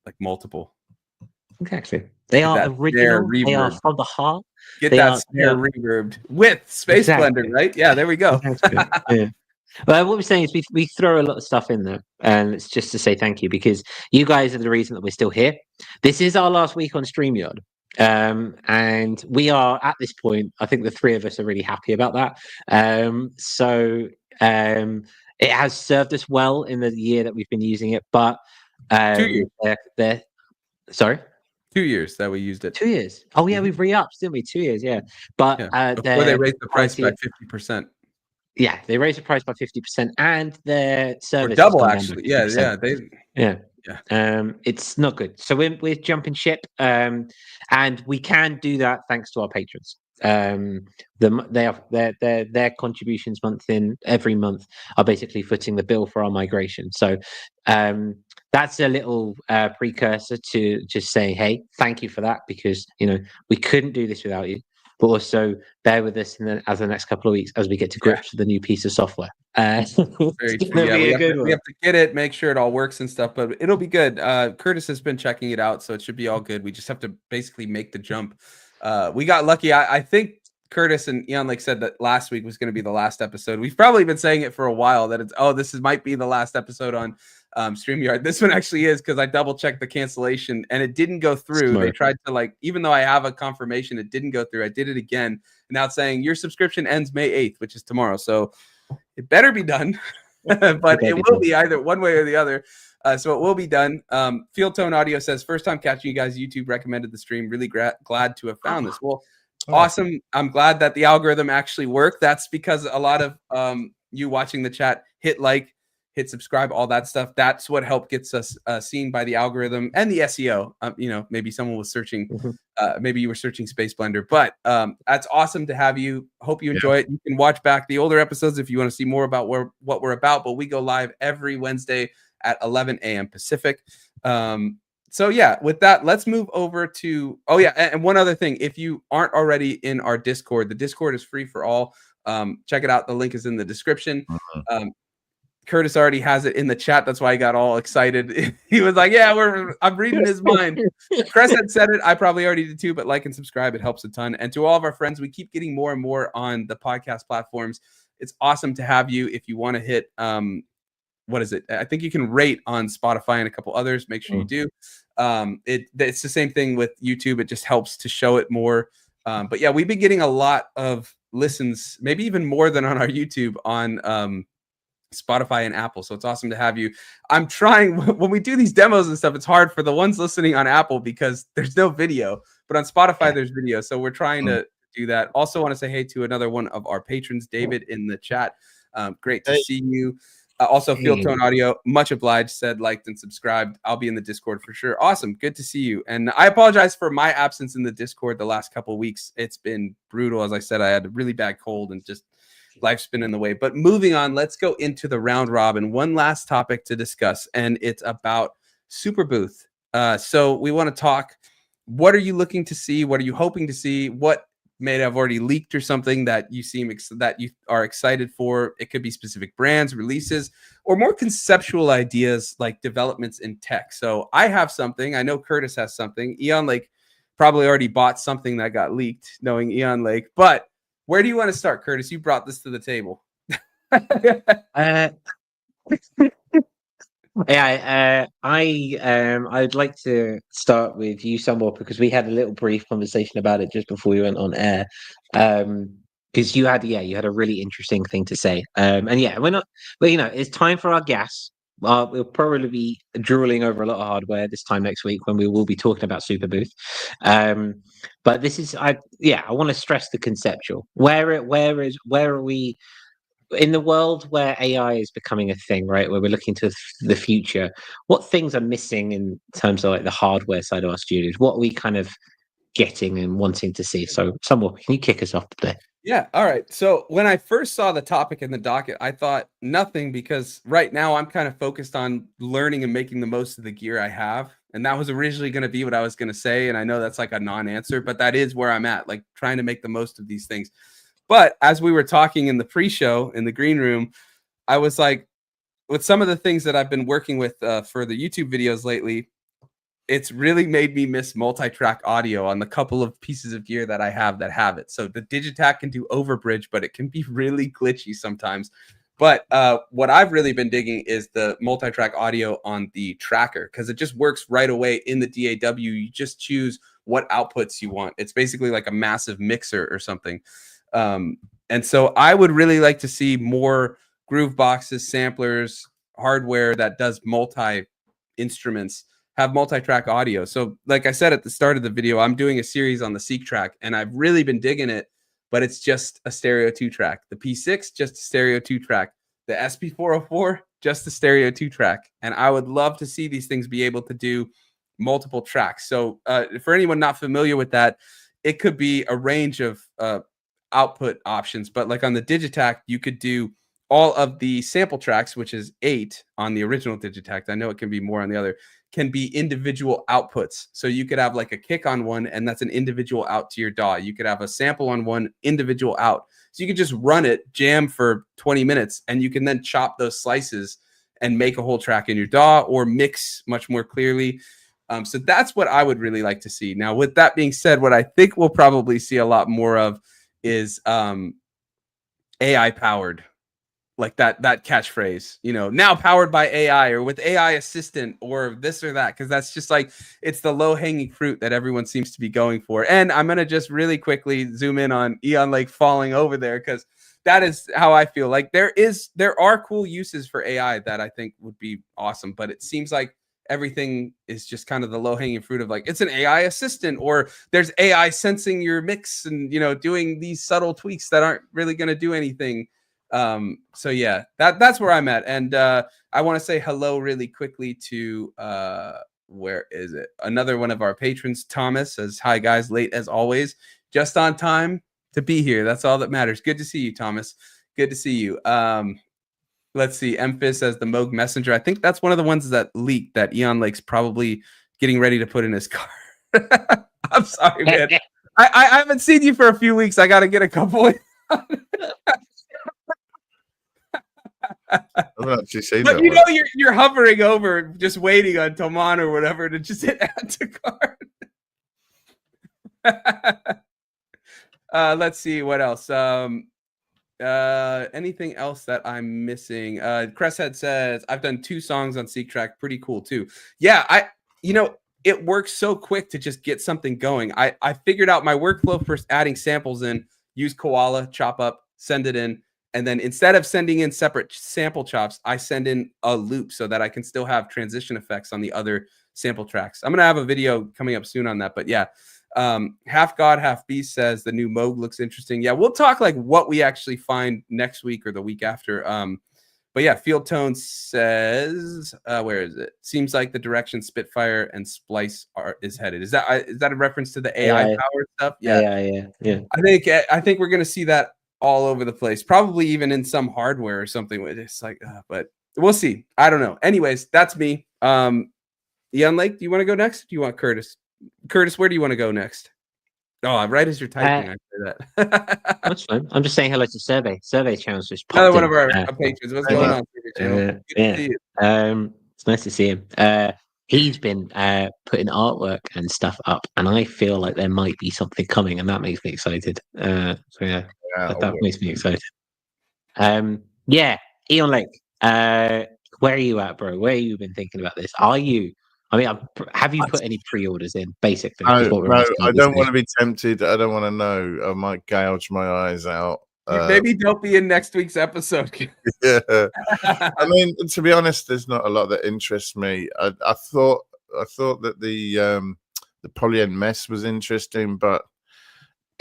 like multiple. Exactly. They are original. They are from the heart. Get that snare reverbed with Spaceblender, right? Yeah, there we go. Yeah. But what we're saying is we throw a lot of stuff in there, and it's just to say thank you, because you guys are the reason that we're still here. This is our last week on StreamYard, and we are at this point. I think the 3 of us are really happy about that. It has served us well in the year that we've been using it, but 2 years. Sorry. 2 years that we used it. 2 years. Oh yeah, we've re-upped, didn't we? 2 years, yeah. But before they raised the price by 50%. Yeah, they raised the price by 50%, and their service or double actually. Yeah. It's not good. So we're jumping ship, and we can do that thanks to our patrons. Their contributions every month are basically footing the bill for our migration. So that's a little precursor to just saying, hey, thank you for that, because we couldn't do this without you. But also bear with us as the next couple of weeks as we get to grips with the new piece of software. Very true. Yeah, we have to get it, make sure it all works and stuff, but it'll be good. Curtis has been checking it out, so it should be all good. We just have to basically make the jump. We got lucky. I think Curtis and Eon Lake said that last week was going to be the last episode. We've probably been saying it for a while that might be the last episode on StreamYard. This one actually is, because I double checked the cancellation and it didn't go through. Smart. They tried to even though I have a confirmation, it didn't go through. I did it again, and now it's saying your subscription ends May 8th, which is tomorrow. So it better be done, but it will be either one way or the other. So it will be done. Field Tone Audio says, first time catching you guys. YouTube recommended the stream. Really glad to have found this. Well, awesome. I'm glad that the algorithm actually worked. That's because a lot of you watching the chat hit hit subscribe, all that stuff. That's what helped gets us seen by the algorithm and the SEO. Maybe someone was searching, maybe you were searching Spaceblender, but that's awesome to have you. Hope you enjoy it. You can watch back the older episodes if you want to see more about what we're about, but we go live every Wednesday at 11 a.m. Pacific. So yeah, with that, let's move over to, and one other thing. If you aren't already in our Discord, the Discord is free for all. Check it out. The link is in the description. Curtis already has it in the chat. That's why I got all excited. He was like, I'm reading his mind. Chris had said it. I probably already did too, but like and subscribe. It helps a ton. And to all of our friends, we keep getting more and more on the podcast platforms. It's awesome to have you. If you want to hit, what is it? I think you can rate on Spotify and a couple others. Make sure you do. It's the same thing with YouTube. It just helps to show it more. But yeah, we've been getting a lot of listens, maybe even more than on our YouTube on Spotify and Apple. So it's awesome to have you. I'm trying, when we do these demos and stuff, it's hard for the ones listening on Apple because there's no video, but on Spotify there's video. So we're trying to do that. Also want to say hey to another one of our patrons, David, in the chat. Great to see you. Also, Field Tone Audio, much obliged, said, liked, and subscribed. I'll be in the Discord for sure. Awesome. Good to see you. And I apologize for my absence in the Discord the last couple of weeks. It's been brutal. As I said, I had a really bad cold and just life's been in the way. But moving on, let's go into the round robin. One last topic to discuss, and it's about Superbooth. So we want to talk, what are you looking to see? What are you hoping to see? What may have already leaked or something that you that you are excited for? It could be specific brands, releases, or more conceptual ideas like developments in tech. So I have something. I know Curtis has something. Eon Lake probably already bought something that got leaked, knowing Eon Lake. But where do you want to start, Curtis? You brought this to the table. I'd like to start with you, Sunwarper, because we had a little brief conversation about it just before we went on air. Because you had a really interesting thing to say. It's time for our gas. We'll probably be drooling over a lot of hardware this time next week when we will be talking about Superbooth. But this is, I want to stress the conceptual. Where are we in the world where AI is becoming a thing, right? Where we're looking to the future? What things are missing in terms of like the hardware side of our studios? What are we kind of getting and wanting to see. So, Sunwarper, can you kick us off today? Yeah. All right. So when I first saw the topic in the docket, I thought nothing, because right now I'm kind of focused on learning and making the most of the gear I have. And that was originally going to be what I was going to say. And I know that's like a non-answer, but that is where I'm at, like trying to make the most of these things. But as we were talking in the pre-show in the green room, I was like, with some of the things that I've been working with for the YouTube videos lately, it's really made me miss multi-track audio on the couple of pieces of gear that I have that have it. So the Digitac can do overbridge, but it can be really glitchy sometimes. But what I've really been digging is the multi-track audio on the tracker, because it just works right away in the DAW. You just choose what outputs you want. It's basically like a massive mixer or something. And so I would really like to see more groove boxes, samplers, hardware that does multi-instruments have multi-track audio. So like I said at the start of the video, I'm doing a series on the Seek track, and I've really been digging it, but it's just a stereo 2-track. The P6, just a stereo 2-track. The SP404, just a stereo 2-track. And I would love to see these things be able to do multiple tracks. So for anyone not familiar with that, it could be a range of output options, but like on the Digitac, you could do all of the sample tracks, which is 8 on the original Digitac. I know it can be more on the other, can be individual outputs. So you could have like a kick on one, and that's an individual out to your DAW. You could have a sample on one, individual out. So you could just run it, jam for 20 minutes, and you can then chop those slices and make a whole track in your DAW or mix much more clearly. So that's what I would really like to see. Now, with that being said, what I think we'll probably see a lot more of is AI powered, like that catchphrase, you know, now powered by AI or with AI assistant or this or that, because that's just like, it's the low hanging fruit that everyone seems to be going for. And I'm going to just really quickly zoom in on Eon Lake falling over there, because that is how I feel. Like there are cool uses for AI that I think would be awesome, but it seems like everything is just kind of the low hanging fruit of like, it's an AI assistant, or there's AI sensing your mix and, you know, doing these subtle tweaks that aren't really going to do anything. So yeah, that's where I'm at. And I want to say hello really quickly to where is it? Another one of our patrons, Thomas, says, hi guys, late as always, just on time to be here. That's all that matters. Good to see you, Thomas. Good to see you. Let's see. Emphis says the Moog Messenger. I think that's one of the ones that leaked that Eon Lake's probably getting ready to put in his car. I'm sorry, man. I haven't seen you for a few weeks. I got to get a couple. I've actually seen but that you one. know, you're hovering over, just waiting on Toman or whatever to just hit add to cart. Let's see what else. Anything else that I'm missing? Cresshead says I've done 2 songs on Seek Track, pretty cool too. Yeah, it works so quick to just get something going. I figured out my workflow for adding samples in. Use Koala, chop up, send it in. And then instead of sending in separate sample chops, I send in a loop so that I can still have transition effects on the other sample tracks. I'm going to have a video coming up soon on that. But yeah, Half God, Half Beast says the new Moog looks interesting. Yeah, we'll talk like what we actually find next week or the week after. But yeah, Field Tone says, where is it? Seems like the direction Spitfire and Splice is headed. Is that a reference to the AI powered stuff? Yeah. I think we're going to see that all over the place, probably even in some hardware or something. It's like, but we'll see. I don't know. Anyways, that's me. Eon Lake, do you want to go next? Do you want Curtis? Curtis, where do you want to go next? Oh, right as you're typing, I say that. That's fine. I'm just saying hello to Survey. Survey channel's just popped Another one in. of our patrons. What's going on, Survey channel? Yeah. It's nice to see him. He's been putting artwork and stuff up, and I feel like there might be something coming, and that makes me excited. So yeah, that makes me excited. Yeah, Eon Lake. Where are you at, bro? Where have you been thinking about this? Are you? I mean, have you put any pre-orders in? Basically, no, I don't want to be tempted. I don't want to know. I might gouge my eyes out. Maybe don't be in next week's episode. Yeah, I mean, to be honest, there's not a lot that interests me. I thought that the polyend mess was interesting, but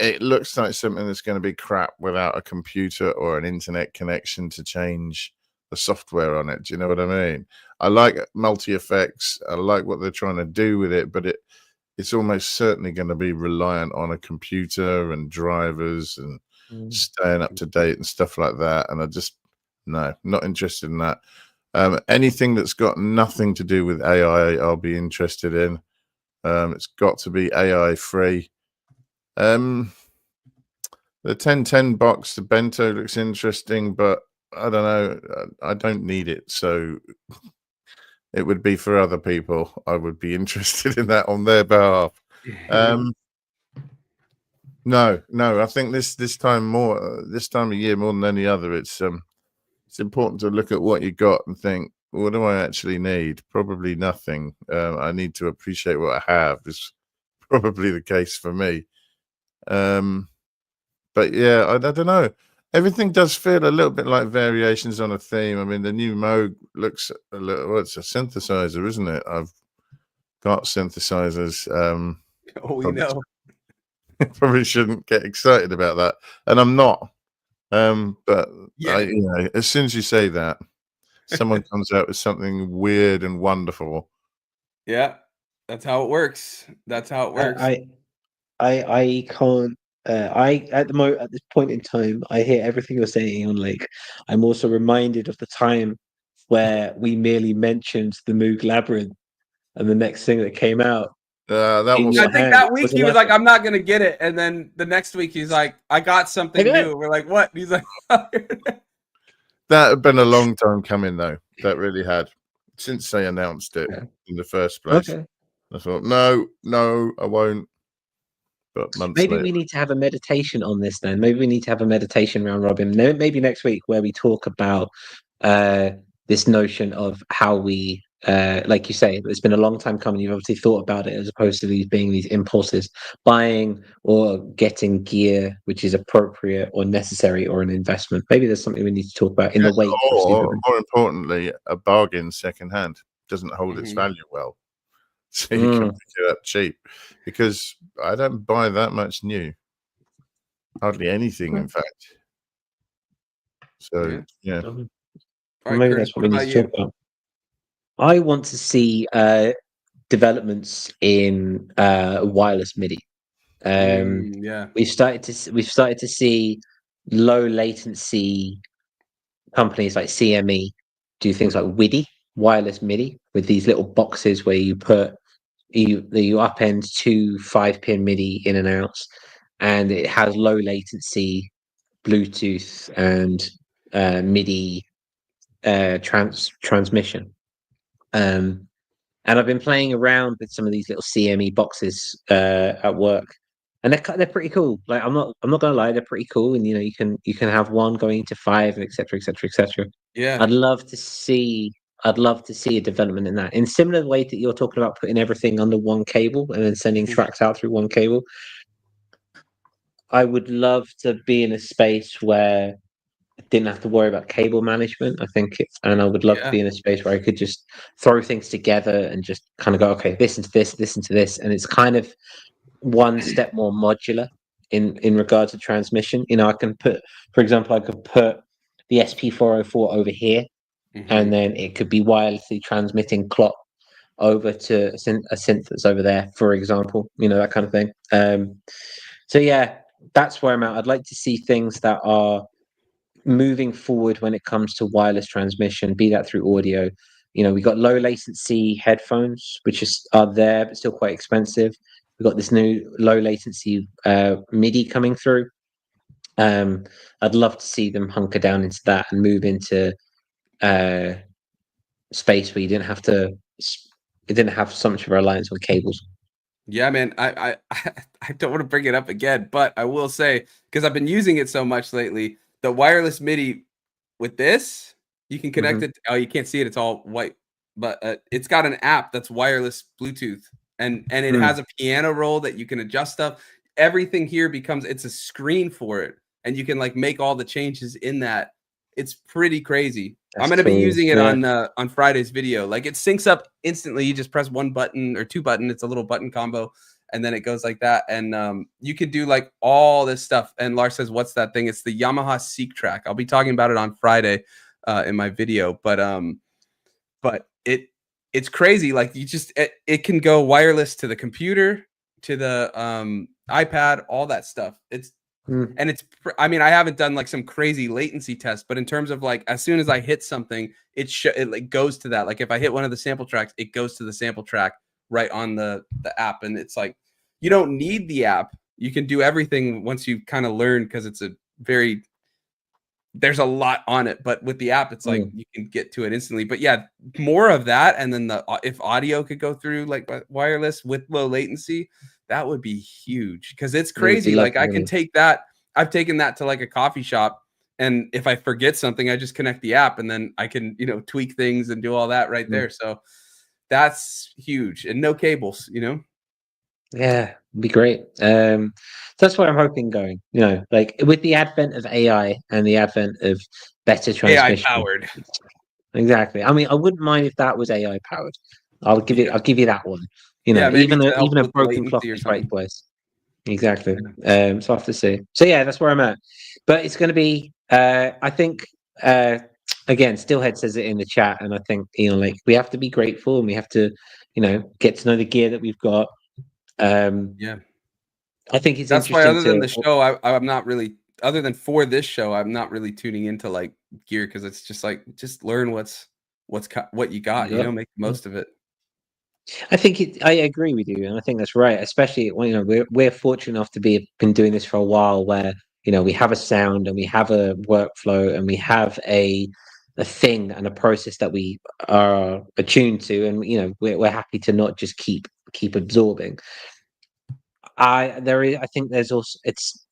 it looks like something that's going to be crap without a computer or an internet connection to change the software on it. Do you know what I mean? I like multi effects. I like what they're trying to do with it, but it's almost certainly going to be reliant on a computer and drivers and staying up to date and stuff like that. And I just, no, not interested in that. Anything that's got nothing to do with AI, I'll be interested in. It's got to be AI free. The 1010 box, the bento looks interesting, but I don't know. I don't need it. So it would be for other people. I would be interested in that on their behalf. No. I think this time of year more than any other, it's important to look at what you got and think, what do I actually need? Probably nothing. I need to appreciate what I have. Is probably the case for me. But yeah, I don't know. Everything does feel a little bit like variations on a theme. I mean, the new Moog looks a little. Well, it's a synthesizer, isn't it? I've got synthesizers. We know. Probably shouldn't get excited about that, and I'm not. But yeah. As soon as you say that, someone comes out with something weird and wonderful. Yeah, that's how it works. That's how it works. I can't. At this point in time, I hear everything you're saying on Lake. I'm also reminded of the time where we merely mentioned the Moog Labyrinth, and the next thing that came out. That was. I think that week he was like, "I'm not gonna get it," and then the next week he's like, "I got something new." We're like, "What?" He's like, "That had been a long time coming, though. That really had, since they announced it in the first place." Okay. I thought, no, I won't. But maybe we need to have a meditation on this then. Maybe we need to have a meditation round robin. Maybe next week where we talk about this notion of how we, like you say, it's been a long time coming. You've obviously thought about it as opposed to these being these impulses, buying or getting gear which is appropriate or necessary or an investment. Maybe there's something we need to talk about in the wake. Or more importantly, a bargain secondhand doesn't hold its value well. So you can pick it up cheap, because I don't buy that much new, hardly anything, in fact. So yeah, maybe that's what we need to talk about. I want to see developments in wireless MIDI. We've started to see low latency companies like CME do things like WIDI, wireless MIDI, with these little boxes where you put you upend 2 5-pin MIDI in and outs, and it has low latency Bluetooth and MIDI transmission. And I've been playing around with some of these little CME boxes at work, and they're pretty cool. Like I'm not gonna lie, they're pretty cool. And you can have one going to 5, etc. Yeah, I'd love to see a development in that, in similar way that you're talking about putting everything under one cable and then sending tracks out through one cable. I would love to be in a space where I didn't have to worry about cable management. And I would love to be in a space where I could just throw things together and just kind of go, okay, listen to this, and it's kind of one step more modular in regard to transmission. I can put, for example, the SP404 over here, and then it could be wirelessly transmitting clock over to a synth that's over there, for example, that kind of thing. So yeah, that's where I'm at. I'd like to see things that are moving forward when it comes to wireless transmission, be that through audio. We got low latency headphones, which are there but still quite expensive. We've got this new low latency MIDI coming through. I'd love to see them hunker down into that and move into space where you didn't have so much of a reliance on cables. Yeah, man, I don't want to bring it up again, but I will say, because I've been using it so much lately, the wireless MIDI with this, you can connect it. Oh, you can't see it; it's all white, but it's got an app that's wireless Bluetooth, and it has a piano roll that you can adjust stuff. Everything here it's a screen for it, and you can like make all the changes in that. It's pretty crazy. I'm going to be using it on Friday's video. Like it syncs up instantly. You just press 1 button or 2 button. It's a little button combo, and then it goes like that. And you could do like all this stuff. And Lars says, "What's that thing?" It's the Yamaha Seek Track. I'll be talking about it on Friday in my video. But it's crazy. Like it can go wireless to the computer, to the iPad, all that stuff. And I mean, I haven't done like some crazy latency test, but in terms of like, as soon as I hit something, it like goes to that. Like if I hit one of the sample tracks, it goes to the sample track right on the app. And it's like, you don't need the app. You can do everything once you kind of learn, because it's there's a lot on it, but with the app, it's like you can get to it instantly. But yeah, more of that. And then if audio could go through like wireless with low latency, that would be huge, because it's crazy. Like I can take that. I've taken that to like a coffee shop, and if I forget something, I just connect the app, and then I can, tweak things and do all that right there. So that's huge, and no cables, Yeah, it'd be great. That's what I'm hoping going, like with the advent of AI and the advent of better transmission. AI powered. Exactly. I mean, I wouldn't mind if that was AI powered. I'll give you that one. Even a broken clock is right twice. Exactly. So I have to see. So yeah, that's where I'm at. But it's going to be, I think, again, Steelhead says it in the chat, and I think, like we have to be grateful, and we have to, get to know the gear that we've got. I think it's that's interesting. Why, other than the show, I'm not really. Other than for this show, I'm not really tuning into like gear, because it's just like, just learn what you got. Make the most of it. I think I agree with you, and I think that's right. Especially when we're fortunate enough to been doing this for a while, where we have a sound and we have a workflow and we have a thing and a process that we are attuned to, and we're happy to not just keep absorbing. I think there's also it's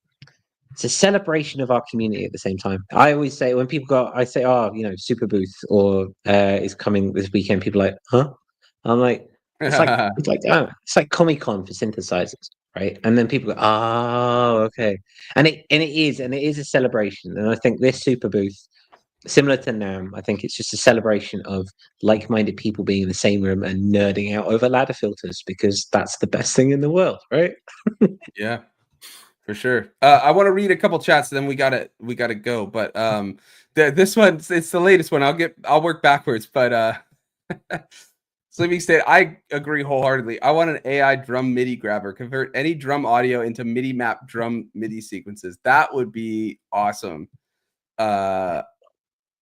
a celebration of our community at the same time. I always say when people go, I say, Superbooth or is coming this weekend. People are like, huh? I'm like, it's like Comic-Con for synthesizers, right? And then people go, oh, okay. And it is a celebration. And I think this Superbooth, similar to NAMM, I think it's just a celebration of like-minded people being in the same room and nerding out over ladder filters, because that's the best thing in the world, right? Yeah, for sure. I want to read a couple chats, then we gotta go. But this one, it's the latest one. I'll work backwards, but Sleeping State, I agree wholeheartedly. I want an AI drum MIDI grabber. Convert any drum audio into MIDI map drum MIDI sequences. That would be awesome.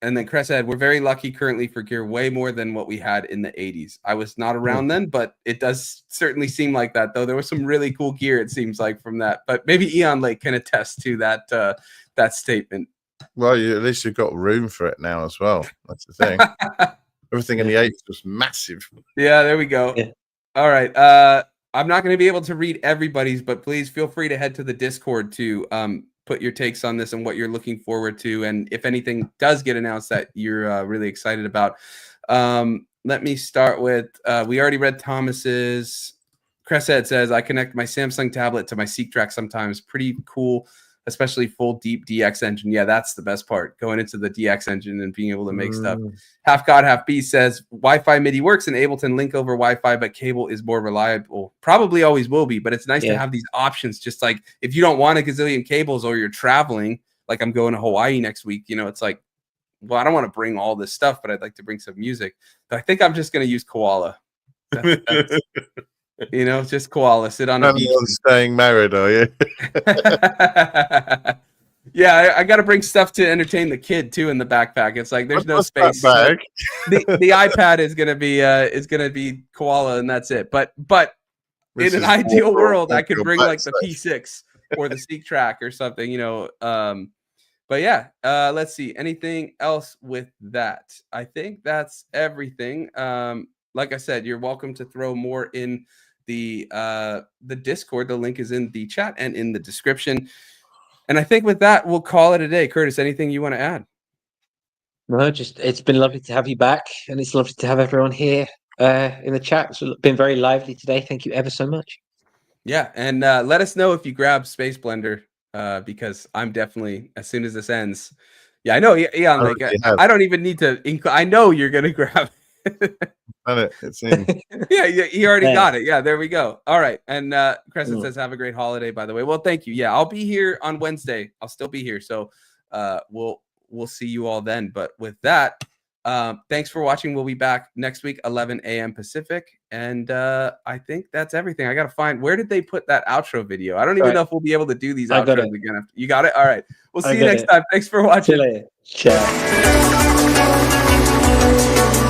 And then Chris said, we're very lucky currently for gear, way more than what we had in the 80s. I was not around then, but it does certainly seem like that, though. There was some really cool gear, it seems like, from that. But maybe Eon Lake can attest to that statement. Well, at least you've got room for it now as well. That's the thing. Everything in the 80s was massive. Yeah, there we go. Yeah. All right. I'm not going to be able to read everybody's, but please feel free to head to the Discord to put your takes on this and what you're looking forward to. And if anything does get announced that you're really excited about. Let me start with, we already read Thomas's. Cresthead says, I connect my Samsung tablet to my Seek track sometimes. Pretty cool, especially full deep DX engine. Yeah, that's the best part, going into the DX engine and being able to make stuff. Half God, Half Beast says, Wi-Fi MIDI works in Ableton, link over Wi-Fi, but cable is more reliable. Probably always will be, but it's nice to have these options. Just like if you don't want a gazillion cables or you're traveling, like I'm going to Hawaii next week, it's like, well, I don't want to bring all this stuff, but I'd like to bring some music. But I think I'm just going to use Koala. Just Koala, sit on a beach. Staying married, are you? Yeah, I got to bring stuff to entertain the kid too in the backpack. It's like there's no space. So the iPad is gonna be Koala, and that's it. But in an ideal world, I could bring like the P6 or the Seek track or something. But yeah, let's see. Anything else with that? I think that's everything. Like I said, you're welcome to throw more in the Discord. The link is in the chat and in the description. And I think with that, we'll call it a day. Curtis, anything you want to add? No, just it's been lovely to have you back, and it's lovely to have everyone here in the chat. It's been very lively today. Thank you ever so much. Yeah, and let us know if you grab Spaceblender, because I'm definitely, as soon as this ends. Yeah, I know. Yeah, like I don't even need to. I know you're gonna grab it. It's in. Yeah, he already got it. Yeah, there we go. All right. And Crescent says, have a great holiday, by the way. Well, thank you. Yeah, I'll be here on Wednesday. I'll still be here. So we'll see you all then. But with that, Thanks for watching. We'll be back next week, 11 a.m. Pacific. And I think that's everything. I got to find, where did they put that outro video? I don't even know if we'll be able to do these outros again. You got it? All right. We'll see you next time. Thanks for watching. See you later. Ciao.